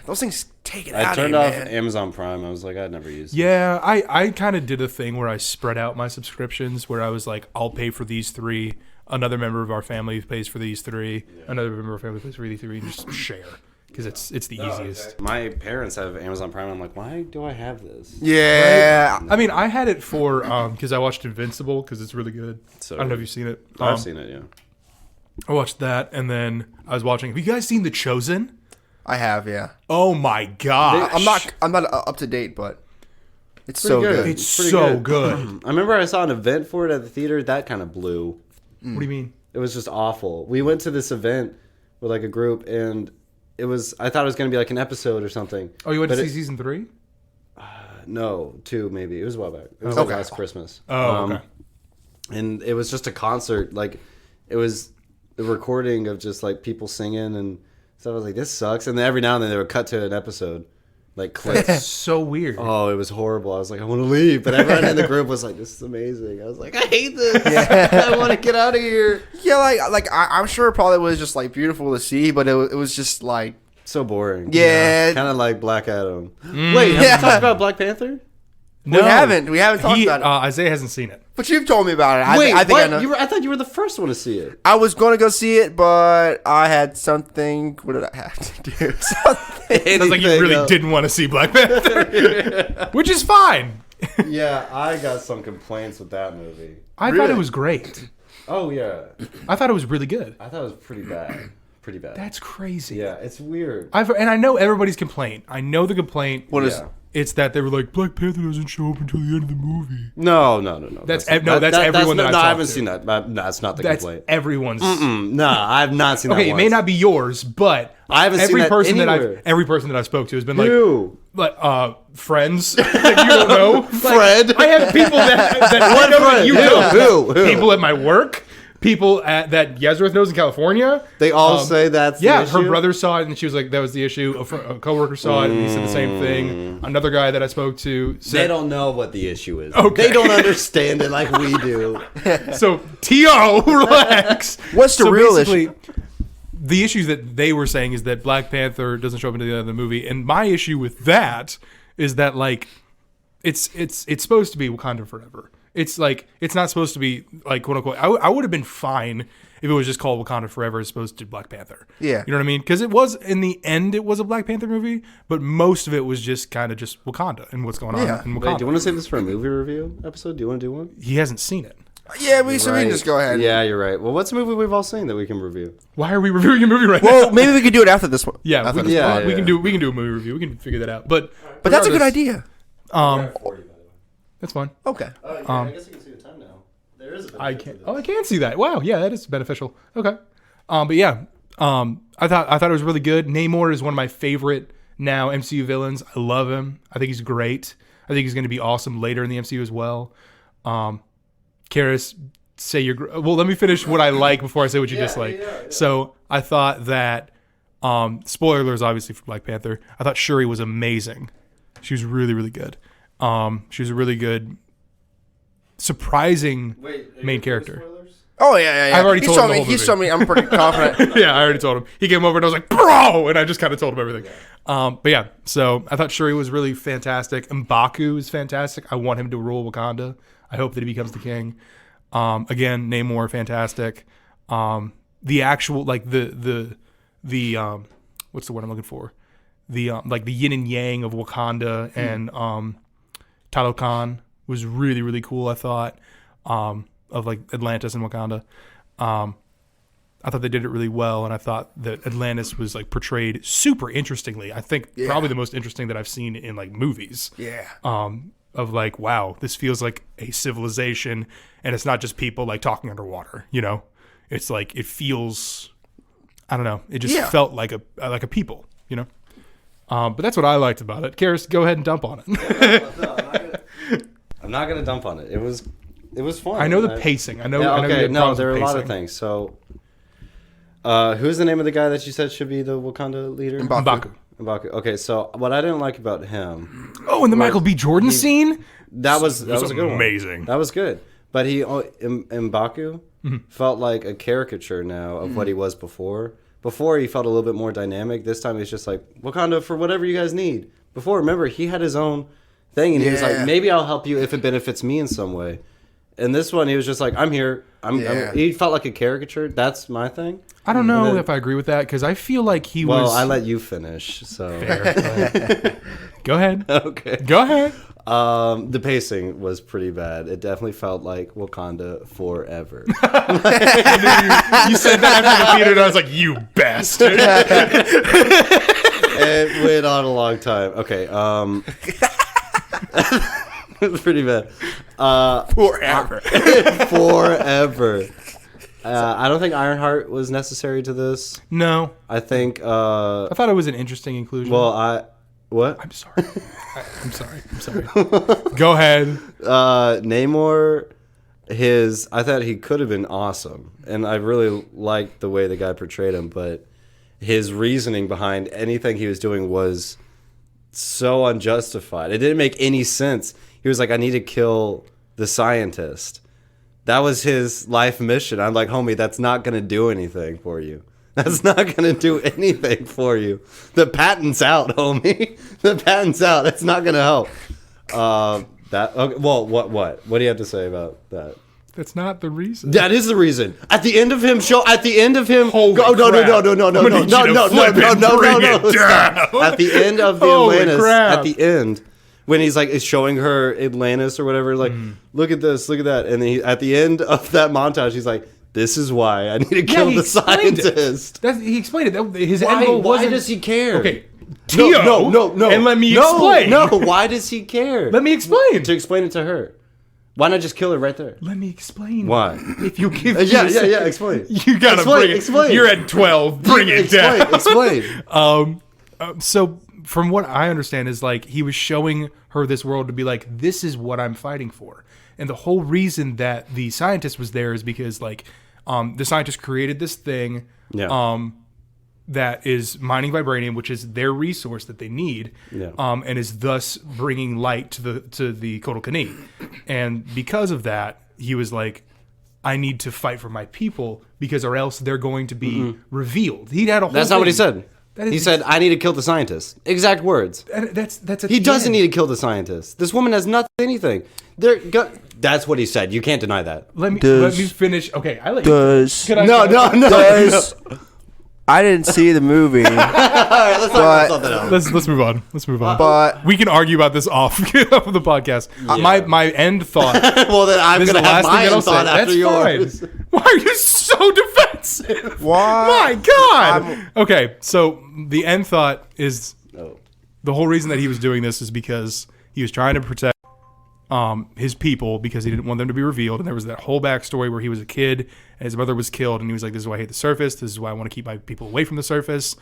those things take it I out turned of you, off man. Amazon Prime. I was like, I'd never use it. Yeah, I kind of did a thing where I spread out my subscriptions where I was like, I'll pay for these three. Another member of our family pays for these three. Another member of our family pays for these three. And just share because it's the easiest. My parents have Amazon Prime. I'm like, why do I have this? Yeah. I mean, I had it for because I watched Invincible because it's really good. So I don't know if you've seen it. I've seen it, yeah. I watched that, and then I was watching. Have you guys seen The Chosen? I have. Yeah. Oh my god! I'm not up to date, but it's so good. good. It's pretty so good. good. I remember I saw an event for it at the theater. That kind of blew. What do you mean? It was just awful. We went to this event with like a group, and it was. I thought it was going to be like an episode or something. Oh, you went to But see it- season 3? No, 2 maybe. It was a while back. It was like Okay. last Christmas. Oh, okay. And it was just a concert. Like, it was the recording of just like people singing and stuff. I was like, this sucks. And then every now and then they would cut to an episode, like clips. It's so weird. Oh, it was horrible. I was like, I want to leave. But everyone in the group was like, this is amazing. I was like, I hate this. I want to get out of here. Yeah, I'm sure it probably was just like beautiful to see, but it was just like So boring. Yeah. Kind of like Black Adam. Wait, have you talked about Black Panther? No. we haven't talked about it. Isaiah hasn't seen it. But you've told me about it. Wait, I think what? I know. I thought you were the first one to see it. I was going to go see it, but I had something. What did I have to do? Something. Sounds like you really didn't want to see Black Panther, which is fine. Yeah, I got some complaints with that movie. I thought it was great. Oh, yeah. I thought it was really good. I thought it was pretty bad. Pretty bad. That's crazy. Yeah, it's weird. And I know everybody's complaint. I know the complaint. What is? Yeah. It's that they were like, Black Panther doesn't show up until the end of the movie. No. That's everyone that I've No, I talked haven't to. seen that. That's not the That's complaint. everyone's. No, I've not seen that. Okay, it may not be yours, but I haven't seen that anywhere. every person that I've spoke to has been Who? friends that you don't know. Fred? I have people that I know that you Who? know. Who? People at my work. People that Yezreth knows in California. They all say that's the issue? her brother saw it and she was like, that was the issue. A coworker saw it and he said the same thing. Another guy that I spoke to said, They don't know what the issue is. Okay. They don't understand it like we do. so T.O. relax. What's the real issue? The issue that they were saying is that Black Panther doesn't show up into the end of the movie, and my issue with that is that like it's supposed to be Wakanda forever. It's like it's not supposed to be like quote unquote. I would have been fine if it was just called Wakanda Forever as opposed to Black Panther. Yeah, you know what I mean? Because it was in the end it was a Black Panther movie, but most of it was just kind of just Wakanda and what's going on in Wakanda. Wait, do you want to save this for a movie review episode? Do you want to do one? He hasn't seen it. Yeah, we can just go ahead. Yeah, you're right. Well, what's a movie we've all seen that we can review? Why are we reviewing a movie right now? Well, maybe we could do it after this one. Yeah, we Yeah. can do a movie review. We can figure that out. But But that's a good regardless, idea. 40, by the way. That's fine. Okay. I guess you can see the time now. There is a I can. Oh, I can see that. Wow. Yeah, that is beneficial. Okay. But yeah, I thought it was really good. Namor is one of my favorite now MCU villains. I love him. I think he's great. I think he's going to be awesome later in the MCU as well. Karis, say your. Well, let me finish what I like before I say what you dislike. Yeah. So I thought that. Spoiler alerts, obviously, for Black Panther. I thought Shuri was amazing. She was really, really good. She was a really good, surprising main character. Oh yeah. I've already told him the whole He movie. told me. I'm pretty confident. Yeah, I already told him. He came over and I was like, bro! And I just kind of told him everything. But yeah, so I thought Shuri was really fantastic. M'Baku is fantastic. I want him to rule Wakanda. I hope that he becomes the king. Again, Namor, fantastic. The actual, like, the what's the word I'm looking for? The, like, the yin and yang of Wakanda and Talokan was really, really cool, I thought. Of like Atlantis and Wakanda. I thought they did it really well, and I thought that Atlantis was like portrayed super interestingly. I think probably the most interesting that I've seen in like movies. Yeah. Of like, wow, this feels like a civilization, and it's not just people like talking underwater. You know, it's like it feels. I don't know. It just felt like a people. You know. But that's what I liked about it. Karis, go ahead and dump on it. I'm not gonna dump on it. It was fun. I know the pacing. I know. Yeah, I know okay, you no, there are a lot pacing. of things. So, who's the name of the guy that you said should be the Wakanda leader? M'Baku. M'Baku. Okay, so what I didn't like about him. Oh, and the Michael B. Jordan scene. That was a good one. Amazing. That was good. But M'Baku felt like a caricature now of what he was before. Before he felt a little bit more dynamic. This time he's just like, Wakanda for whatever you guys need. Before, remember, he had his own thing, and he was like, maybe I'll help you if it benefits me in some way. And this one, he was just like, I'm here. He felt like a caricature. That's my thing. I don't know if I agree with that, because I feel like he was... Well, I let you finish, so... Fair. Go ahead. Okay. Go ahead. The pacing was pretty bad. It definitely felt like Wakanda forever. You said that after the theater, and I was like, you bastard. It went on a long time. Okay. It was pretty bad. Forever. Forever. I don't think Ironheart was necessary to this. No. I think... I thought it was an interesting inclusion. Well, What? I'm sorry. I'm sorry. Go ahead. Namor, I thought he could have been awesome. And I really liked the way the guy portrayed him, but his reasoning behind anything he was doing was so unjustified. It didn't make any sense. He was like, I need to kill the scientist. That was his life mission. I'm like, homie, that's not going to do anything for you. That's not going to do anything for you. The patent's out, homie. The patent's out. It's not going to help. Okay, well, what do you have to say about that? That's not the reason. That is the reason. At the end of him, At the end of him, Holy no. crap. At the end of the Holy Atlantis, crap. at the end, when he's like is showing her Atlantis or whatever, like look at this, look at that, and then at the end of that montage, he's like, "This is why I need to kill the scientist." He explained it. His Why? end goal Why wasn't. does he care? Okay, Tio, no. and let me explain. No, why does he care? Let me explain. To explain it to her. Why not just kill her right there? Let me explain. Why? If you give Yeah, explain. You gotta bring it. Explain. You're at 12. Bring it down. Explain. So from what I understand is like he was showing her this world to be like, this is what I'm fighting for. And the whole reason that the scientist was there is because like the scientist created this thing that is mining vibranium, which is their resource that they need, and is thus bringing light to the Kodal-Kani. And because of that, he was like, I need to fight for my people because or else they're going to be revealed. He had a whole That's not what he said. He said, I need to kill the scientist. Exact words. He doesn't need to kill the scientist. This woman has nothing, anything. That's what he said. You can't deny that. Let me finish. Okay, I let you. Does I didn't see the movie. All right, let's talk about something else. Let's move on. But we can argue about this off of the podcast. My end thought. Well, then I'm This is going the to have last thing my that I'll end thought say. after That's yours. fine. Why are you so defensive? Why? My God. Okay, so the end thought is the whole reason that he was doing this is because he was trying to protect his people because he didn't want them to be revealed. And there was that whole backstory where he was a kid and his mother was killed. And he was like, this is why I hate the surface. This is why I want to keep my people away from the surface.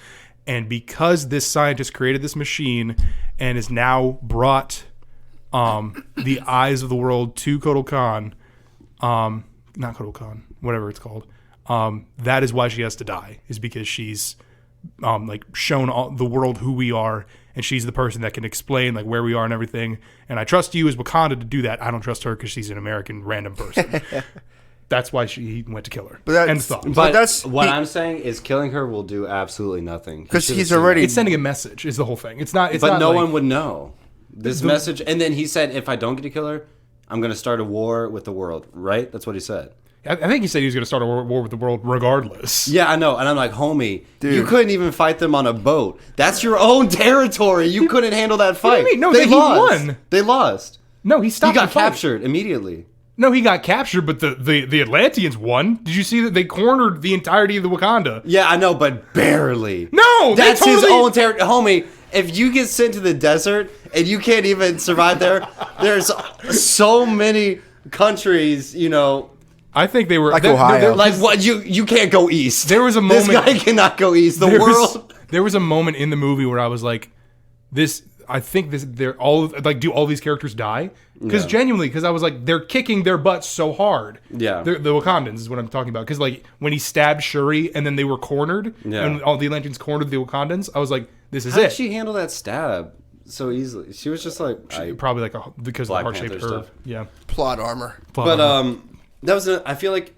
And because this scientist created this machine and has now brought the eyes of the world to Kotal Khan, not Kotal Khan, whatever it's called, that is why she has to die, is because she's like shown the world who we are, and she's the person that can explain like where we are and everything. And I trust you as Wakanda to do that. I don't trust her because she's an American random person. That's why he went to kill her. End thought. But that's what I'm saying is killing her will do absolutely nothing. Because he's already... It's sending a message is the whole thing. It's not... But no one would know this message. And then he said, if I don't get to kill her, I'm going to start a war with the world. Right? That's what he said. I think he said he was going to start a war with the world regardless. Yeah, I know. And I'm like, homie, you couldn't even fight them on a boat. That's your own territory. You couldn't handle that fight. What do you mean? No, they he lost. won. They lost. No, he stopped He got the fight. captured immediately. No, he got captured, but the Atlanteans won. Did you see that they cornered the entirety of the Wakanda? Yeah, I know, but barely. No, that's totally... his own territory. Homie, if you get sent to the desert and you can't even survive there, there's so many countries, you know... I think they were like Ohio. Like what? You can't go east. There was a moment. This guy cannot go east. There was a moment in the movie where I was like, "This." I think this. They're all like, do all these characters die? Because genuinely, because I was like, they're kicking their butts so hard. Yeah. The Wakandans is what I'm talking about. Because like when he stabbed Shuri and then they were cornered and all the Atlanteans cornered the Wakandans, I was like, this is How it. did she handle that stab so easily? She was just like probably like because of the heart-shaped Panther curve. stuff. Yeah. Plot armor. That was I feel like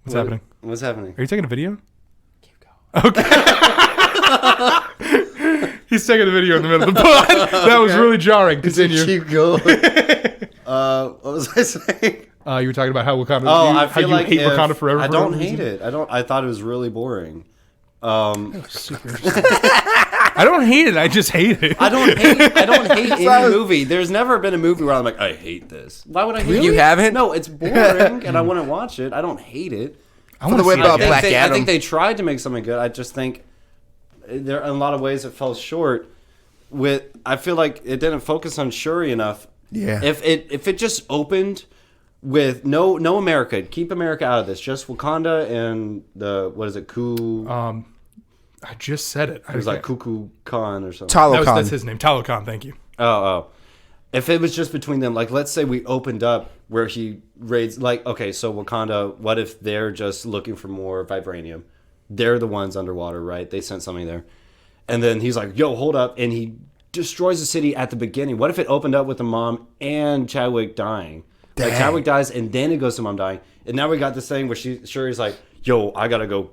What's happening? What's happening? Are you taking a video? Keep going. Okay. He's taking a video in the middle of the pod. That was really jarring. Continue. Keep going. What was I saying? You were talking about how Wakanda. I feel how like you hate Wakanda forever. I for don't no hate reason. it. I thought it was really boring. Super interesting. I don't hate it. I just hate it. I don't hate any movie. There's never been a movie where I'm like, I hate this. Why would I hate it? You haven't? No, it's boring, and I wouldn't watch it. I don't hate it. I want to way see about it again. Black I Adam. think they tried to make something good. I just think there, in a lot of ways, it fell short. I feel like it didn't focus on Shuri enough. Yeah. If it just opened with no America, keep America out of this, just Wakanda and I just said it. It was like Cuckoo Khan or something. Talokan. That's his name. Talokan. Thank you. Oh. If it was just between them, like let's say we opened up where he raids, like, okay, so Wakanda, what if they're just looking for more vibranium? They're the ones underwater, right? They sent something there. And then he's like, yo, hold up. And he destroys the city at the beginning. What if it opened up with the mom and Chadwick dying? Like Chadwick dies and then it goes to mom dying. And now we got this thing where Shuri's like, yo, I gotta go.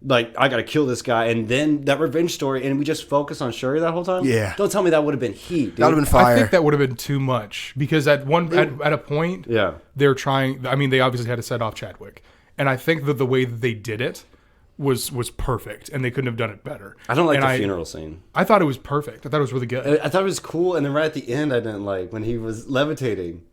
Like, I gotta kill this guy, and then that revenge story, and we just focus on Shuri that whole time. Yeah, don't tell me that would have been heat. Dude. That would have been fire. I think that would have been too much because at a point, they're trying. I mean, they obviously had to set off Chadwick, and I think that the way that they did it was perfect, and they couldn't have done it better. I don't like the funeral scene. I thought it was perfect. I thought it was really good. I thought it was cool, and then right at the end, I didn't like when he was levitating.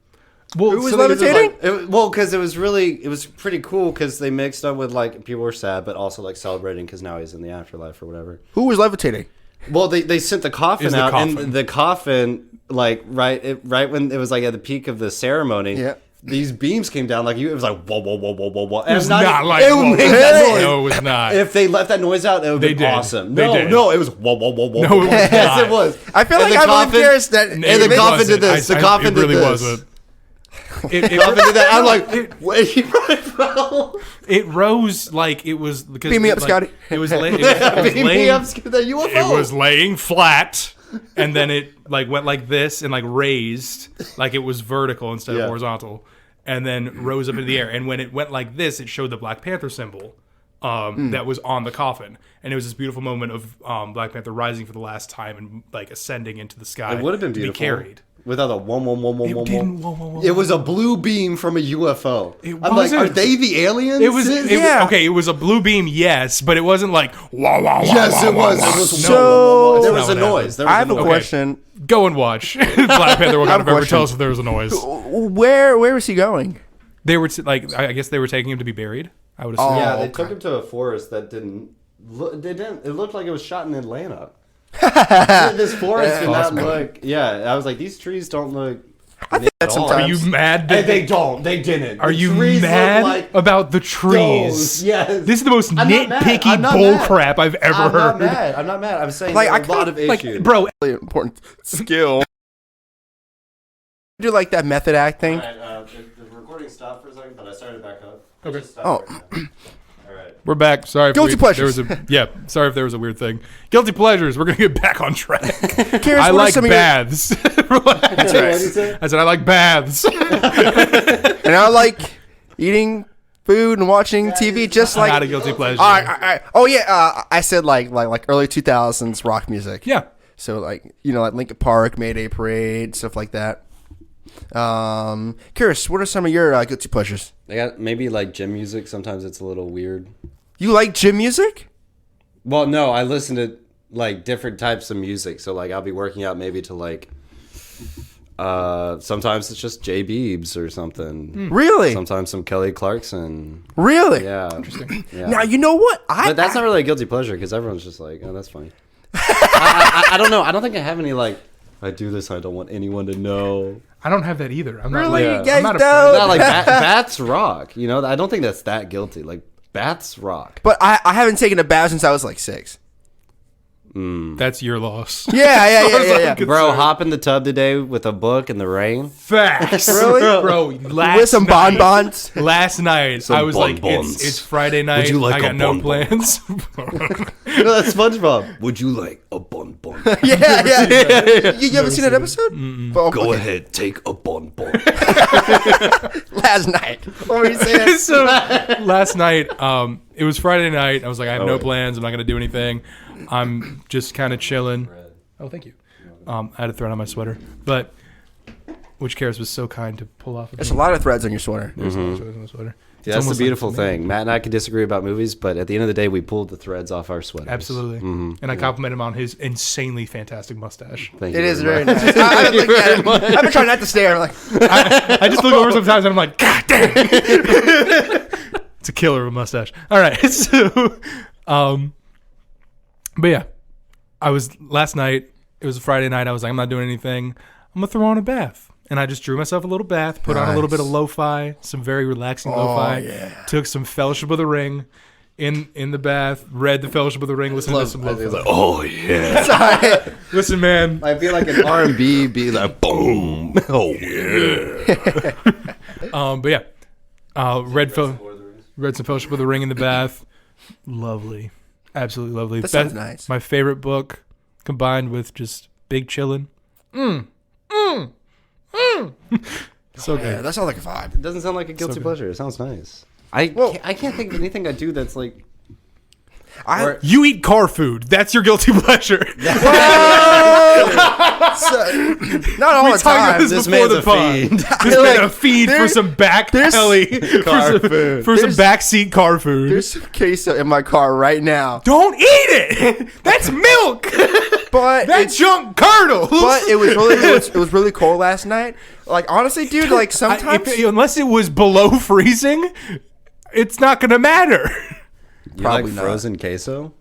Well, Who was So they just, levitating? well, because it was pretty cool because they mixed up with like people were sad, but also like celebrating because now he's in the afterlife or whatever. Who was levitating? Well, they sent the coffin Is the out, coffin. and the coffin, like right when it was like at the peak of the ceremony, Yeah. these beams came down like it was like whoa, whoa, whoa, whoa, whoa, whoa. It was not like it whoa, made that whoa. noise. No, it was not. If they left that noise out, it would They be did. awesome. They No, did. no, it was whoa, whoa, whoa, whoa. No, it was yes, not. it was. I feel And like the I believe Karis that It and the coffin wasn't. did this. The coffin it really did this. wasn't. It Coffin did that. I'm like, wait, bro. it rose like it was because Beam me up, like, Scotty. It was, it was Beam laying. me up, the UFO. It was laying flat, and then it like went like this and like raised, like it was vertical instead of Yeah. horizontal, and then rose up into the air. And when it went like this, it showed the Black Panther symbol that was on the coffin, and it was this beautiful moment of Black Panther rising for the last time and like ascending into the sky. It would have been to beautiful. be carried. Without a one. It didn't. Whoa, whoa, whoa, It was a blue beam from a UFO. It I'm like, wasn't. are they the aliens? It was, Yeah. okay. It was a blue beam, yes, but it wasn't like wow, wow, wow. Yes, wow, it was. wow, It was. So- No, there That's was a not what noise. There was I have a noise. question. Go and watch Black Panther. Wakanda have a Forever. question. Tell us if there was a noise. Where was he going? They were like, I guess they were taking him to be buried. I would assume. Yeah, Oh, they okay. took him to a forest that didn't. They didn't. It looked like it was shot in Atlanta. This forest did not Awesome. look. Yeah, I was like, these trees don't look. I think that at all. Are sometimes. you mad? And they don't. They didn't. Are The you trees look mad like about the trees? those. Yes. This is the most I'm not mad. nitpicky I'm not bull mad. crap I've ever I'm heard. not mad. I'm not mad. I'm saying Like, like, I a lot of Like, issues. bro, really important skill. Do like that method acting. The recording stopped for a second, but I started back up. Okay. Oh. All right. we're back. Sorry. If Guilty pleasures. There was sorry if there was a weird thing. Guilty pleasures. We're gonna get back on track. Karis, I what are like some of your- baths. That's right. What did you say? I said I like baths. And I like eating food and watching TV, just like. Not a guilty pleasure. All right. Oh yeah, I said like early 2000s rock music. Yeah. So like like Linkin Park, Mayday Parade, stuff like that. Karis, what are some of your guilty pleasures? I got maybe like gym music. Sometimes it's a little weird. You like gym music? Well, no, I listen to like different types of music. So like I'll be working out maybe to like sometimes it's just J Beebs or something. Really? Sometimes some Kelly Clarkson. Really? Yeah. Interesting. Yeah. Now you know what But that's not really a guilty pleasure because everyone's just like, oh, that's funny. I don't know. I don't think I have any like. I do this. I don't want anyone to know. I don't have that either. I'm not Really? like, You I'm not guys afraid. don't? Not like bats rock. You know, I don't think that's that guilty. Like bats rock. But I haven't taken a bath since I was like 6. That's your loss. Yeah. Good Bro, sir. hop in the tub today with a book in the rain. Facts. Really? Bro, last With some night, bonbons. Last night, I was like, bonbons. it's Friday night. you like I a got no bonbon? plans. No, that's SpongeBob. Would you like a bonbon? Yeah. You haven't seen that episode? Oh, Go okay. ahead, take a bonbon. Last night. What were you saying? So last night, it was Friday night. I was like, I have no wait. plans. I'm not gonna do anything. I'm just kind of chilling. Oh, thank you. I had a thread on my sweater, but which Karis was so kind to pull off. There's a lot of threads on your sweater. There's a lot of threads on my sweater. It's That's the almost like beautiful it's amazing. thing. Matt and I can disagree about movies, but at the end of the day, we pulled the threads off our sweaters. Absolutely. And I compliment him on his insanely fantastic mustache. Thank you It is very very much. nice. I've been looking at it. I've been trying not to stare. I'm like, I just look over sometimes and I'm like, God damn. It's a killer of a mustache. All right. So, but yeah, I was last night. It was a Friday night. I was like, I'm not doing anything. I'm gonna throw on a bath, and I just drew myself a little bath. Put on a little bit of lo-fi, some very relaxing lo-fi. yeah. Took some Fellowship of the Ring in the bath. Read the Fellowship of the Ring. Listened to some lo-fi. Oh yeah. sorry. Listen, man. I feel like an R&B be like boom. Oh yeah. But yeah, read some Fellowship of the Ring in the bath. Lovely, absolutely lovely. That sounds nice. My favorite book, combined with just big chillin'. So Yeah, good. that sounds like a vibe. It doesn't sound like a guilty good. pleasure. It sounds nice. I can't think of anything I do that's like. You eat car food. That's your guilty pleasure. Not all the time. This man's a fiend. This man a fiend for some back alley car food. For some backseat car food. There's some queso in my car right now. Don't eat it. That's milk. But That's junk kernels. But it was really cold last night. Like honestly, dude, like sometimes unless it was below freezing, it's not gonna matter. You Probably like not. frozen queso?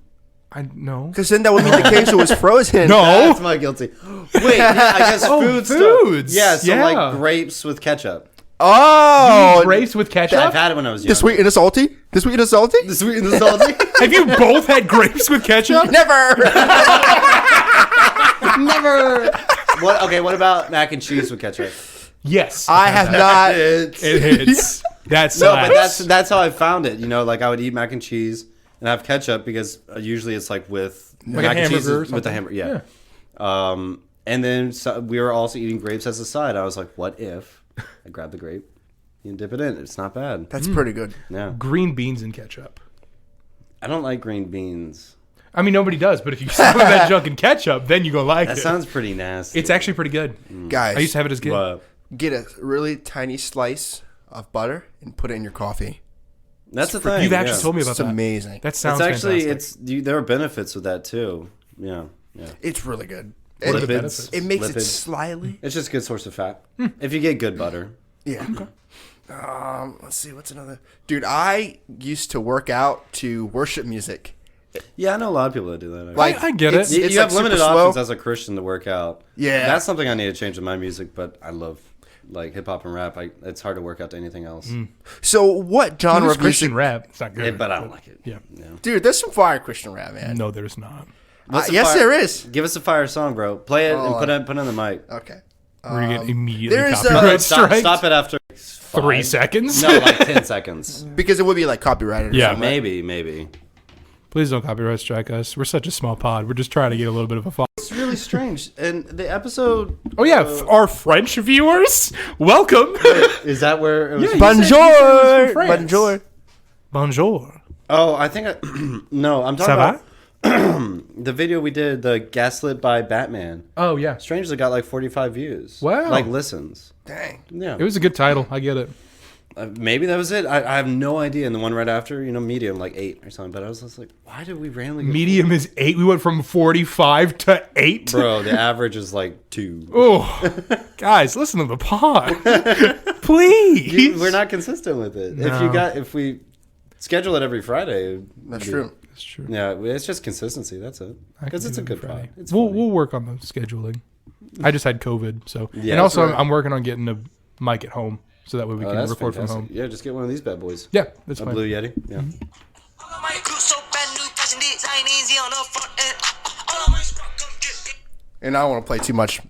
I know. because then that would mean the queso was frozen. No. That's my guilty. Wait, yeah, I guess food stuff. foods. Yeah, so Yeah. like grapes with ketchup. Oh, Grapes with ketchup. I've had it when I was young. the sweet and the salty. The sweet and the salty. The sweet and the salty. Have you both had grapes with ketchup? Never. Never. What? Okay. What about mac and cheese with ketchup? Yes. I have not. It hits. That's No, but that's how I found it. You know, like I would eat mac and cheese and have ketchup because usually it's like with Like a mac and cheese hamburger or with the something. hamburger. Yeah. And then we were also eating grapes as a side. I was like, what if I grab the grape and dip it in? It's not bad. That's pretty good. Yeah. green beans and ketchup. I don't like green beans. I mean, nobody does, but if you slap that junk in ketchup, then you gonna like That it. sounds pretty nasty. It's actually pretty good. Guys, I used to have it as a kid. But get a really tiny slice of butter and put it in your coffee. that's the thing. You've actually yeah. told me about It's that. amazing. That sounds It's actually fantastic. there are benefits with that too. Yeah. Yeah. It's really good. What are the It, benefits? it makes it Lipids. slightly. It's just a good source of fat. Hmm. If you get good butter. Yeah. Let's see. What's another? Dude, I used to work out to worship music. Yeah, I know a lot of people that do that. actually. Like I get it's- it. You it's have like limited super slow. options as a Christian to work out. Yeah. That's something I need to change in my music, but I love like hip hop and rap. It's hard to work out to anything else. So what genre There's of Christian music? rap. It's not good. Yeah, but I don't like it. Yeah. Dude, there's some fire Christian rap, man. No, there's not. What's a Yes, fire- there is. Give us a fire song, bro. Play it and Oh. put it on the mic. Okay. We're gonna get immediately there's, copyright Stop, striked. stop it after 3 5. seconds. No, like 10 seconds. Because it would be like copyrighted. or Yeah. something. Maybe. Please don't copyright strike us. We're such a small pod. We're just trying to get a little bit of a follow. It's really strange. And the episode. Oh yeah, our French viewers, welcome. Is that where it was? Yeah, you Bonjour. said you were from France. Bonjour. Bonjour. Oh, I think no, I'm talking Ça va? about the video we did, the Gaslit by Batman. Oh yeah, Strangely got like 45 views. Wow. Like listens. Dang. Yeah. it was a good title. I get it. Maybe that was it. I have no idea. And the one right after, Medium, like 8 or something. But I was just like, why did we randomly get Medium is 8. We went from 45 to 8. Bro, the average is like 2. Oh, guys, listen to the pod, please. We're not consistent with it. No. If we schedule it every Friday. That's true. That's true. Yeah, it's just consistency. That's it. I Because can it's a do it good Friday. pod. It's We'll funny. work on the scheduling. I just had COVID, so Yeah, and also that's right. I'm working on getting a mic at home so that way we Oh, can that's record fantastic. from home. Yeah, just get one of these bad boys. Yeah, that's A fine. Blue Yeti. Yeah. All of my crew so brand new, fashion design easy on the front end. All of my squad come get it. And I don't want to play too much,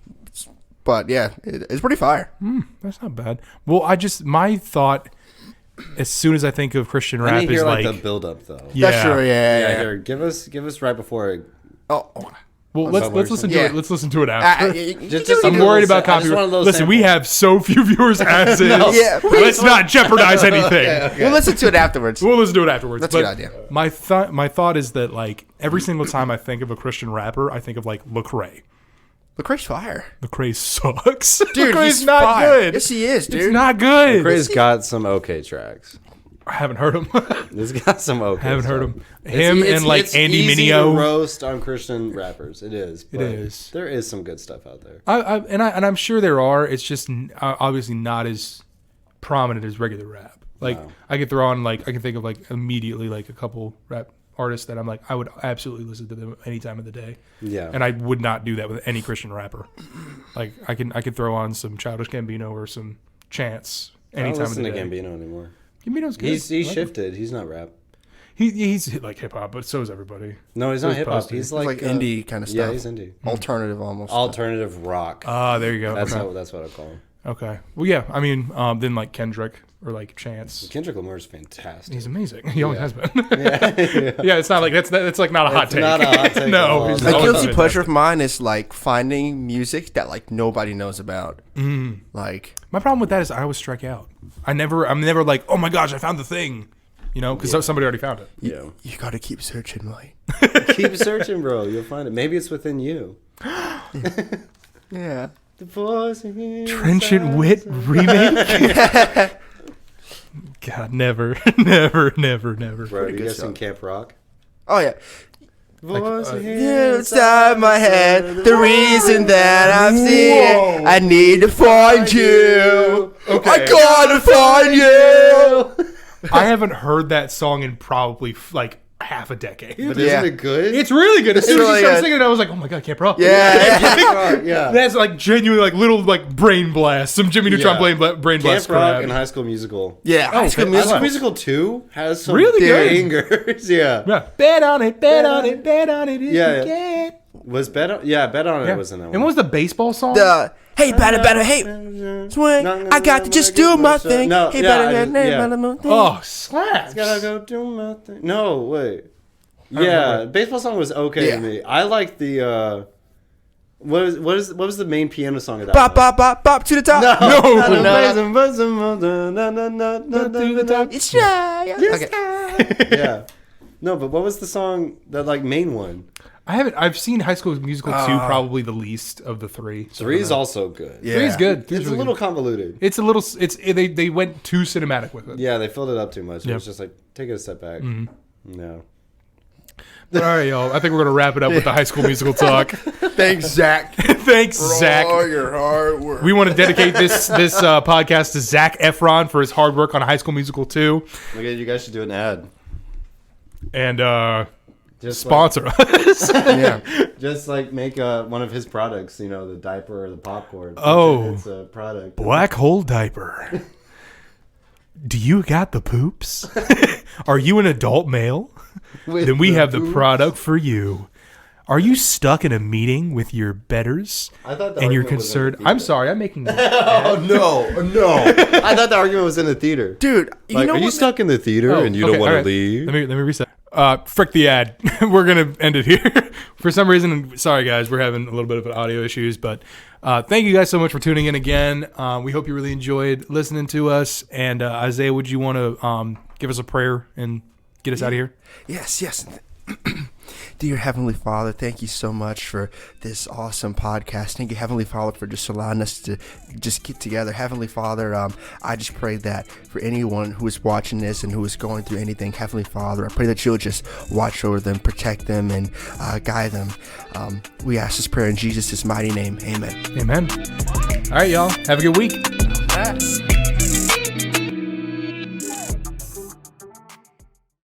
but yeah, it's pretty fire. That's not bad. Well, my thought as soon as I think of Christian I rap need to is hear like, the build up though. yeah. That's true. Yeah. Yeah, here, give us right before it. Oh, Well, that what let's you're listen saying? to it. Let's listen to it after. Just I'm a worried little about sa- I just want a copyright. little Listen, we sample. have so few viewers as is. Yeah, Let's not jeopardize anything. We'll listen to it afterwards. We'll listen to it afterwards. That's a But good idea. My thought is that like every single time I think of a Christian rapper, I think of like Lecrae. Lecrae's fire. Lecrae sucks. Dude, Lecrae's he's not fire. good. Yes, he is, dude. It's not good. Craze got some okay tracks. I haven't heard him. It's got some okay. haven't heard stuff. him. Him and like it's Andy easy to Mineo. roast on Christian rappers. It is. But is. There is some good stuff out there. And I'm sure there are. It's just obviously not as prominent as regular rap. Like No. I could throw on like I can think of like immediately like a couple rap artists that I'm like I would absolutely listen to them any time of the day. Yeah. And I would not do that with any Christian rapper. Like I could throw on some Childish Gambino or some Chance I any don't time of listen the to day. Gambino anymore. Gambino's good. He's I like him. shifted. He's not rap. He's like hip hop, but so is everybody. No, he's So not is hip hop. Posty. He's It's like like indie kind of stuff. Yeah, he's indie. Alternative almost. Alternative rock. Ah, there you go. That's okay. that's what I call him. Okay. Well, yeah. I mean, then like Kendrick or like Chance. Kendrick Lamar is fantastic. He's amazing. He always Yeah. has been. yeah. Yeah, it's not like that's like not a hot It's take. not a hot take at no, all. he's A A always guilty been pleasure fantastic. of mine is like finding music that like nobody knows about. Like My problem with that is I always strike out. I'm never like, oh my gosh, I found the thing. You know, because somebody already found it. Yeah. You got to keep searching, Mike. Keep searching, bro. You'll find it. Maybe it's within you. Yeah. The voice in Trenchant Wit remake? God, never. Bro, you good guys song. seen Camp Rock? Oh, yeah. Voice Inside my head, the reason that I'm seeing, I need to find you. Okay. I gotta find you. I haven't heard that song in probably like half a decade. But Yeah. isn't it good? It's really good. As soon as really you started good. singing it, I was like, oh my God, Camp Rock. Yeah. Camp Rock, yeah. That's like genuinely like little like brain blast. Some Jimmy Neutron brain blast. Camp Rock crap. and High School Musical. Yeah. High School High Musical. School Musical 2 has some Really good. bangers. Yeah. Yeah. Bet on it, bet on it, bet on it. If Yeah. you can. Was Bet on? Yeah, Bet on Yeah. It was in that one. And what was the baseball song? Hey, better, hey, swing. I got to just do my thing. No, Hey, yeah, better, yeah. Oh, slaps. Gotta go do my thing. No, wait. Yeah, baseball song was okay Yeah. to me. I like the what was the main piano song of that? Bop, one? bop, bop, bop to the top. No. It's shy. Okay. Yeah. No, but what was the song that like main one? I've seen High School Musical 2 probably the least of the three. So 3 is also good. Yeah. Three's good. Three's It's a really little good. convoluted. It's a little. They went too cinematic with it. Yeah, they filled it up too much. It Yep. was just like take it a step back. No. All right, y'all. I think we're gonna wrap it up with the High School Musical talk. Thanks, Zach. Thanks, Zach. all your hard work. We want to dedicate this podcast to Zac Efron for his hard work on High School Musical 2, Okay, you guys should do an ad. and Just sponsor us. Yeah. Just like make one of his products, you know, the diaper or the popcorn. Oh. It's a product. Black hole diaper. Do you got the poops? Are you an adult male? Then we have the product for you. Are you stuck in a meeting with your betters I thought the and you're argument was in the concerned? theater. I'm sorry, I'm making. Oh no! I thought the argument was in the theater. Dude, you Like, know are you what? stuck in the theater and you don't okay, want all to right. leave? Let me reset. Frick the ad. We're gonna end it here. For some reason, sorry guys, we're having a little bit of audio issues, but thank you guys so much for tuning in again. We hope you really enjoyed listening to us. And Isaiah, would you want to give us a prayer and get us out of here? Yes. Dear Heavenly Father, thank you so much for this awesome podcast. Thank you, Heavenly Father, for just allowing us to just get together. Heavenly Father, I just pray that for anyone who is watching this and who is going through anything, Heavenly Father, I pray that you'll just watch over them, protect them, and guide them. We ask this prayer in Jesus' mighty name. Amen. Amen. All right, y'all. Have a good week. Bye.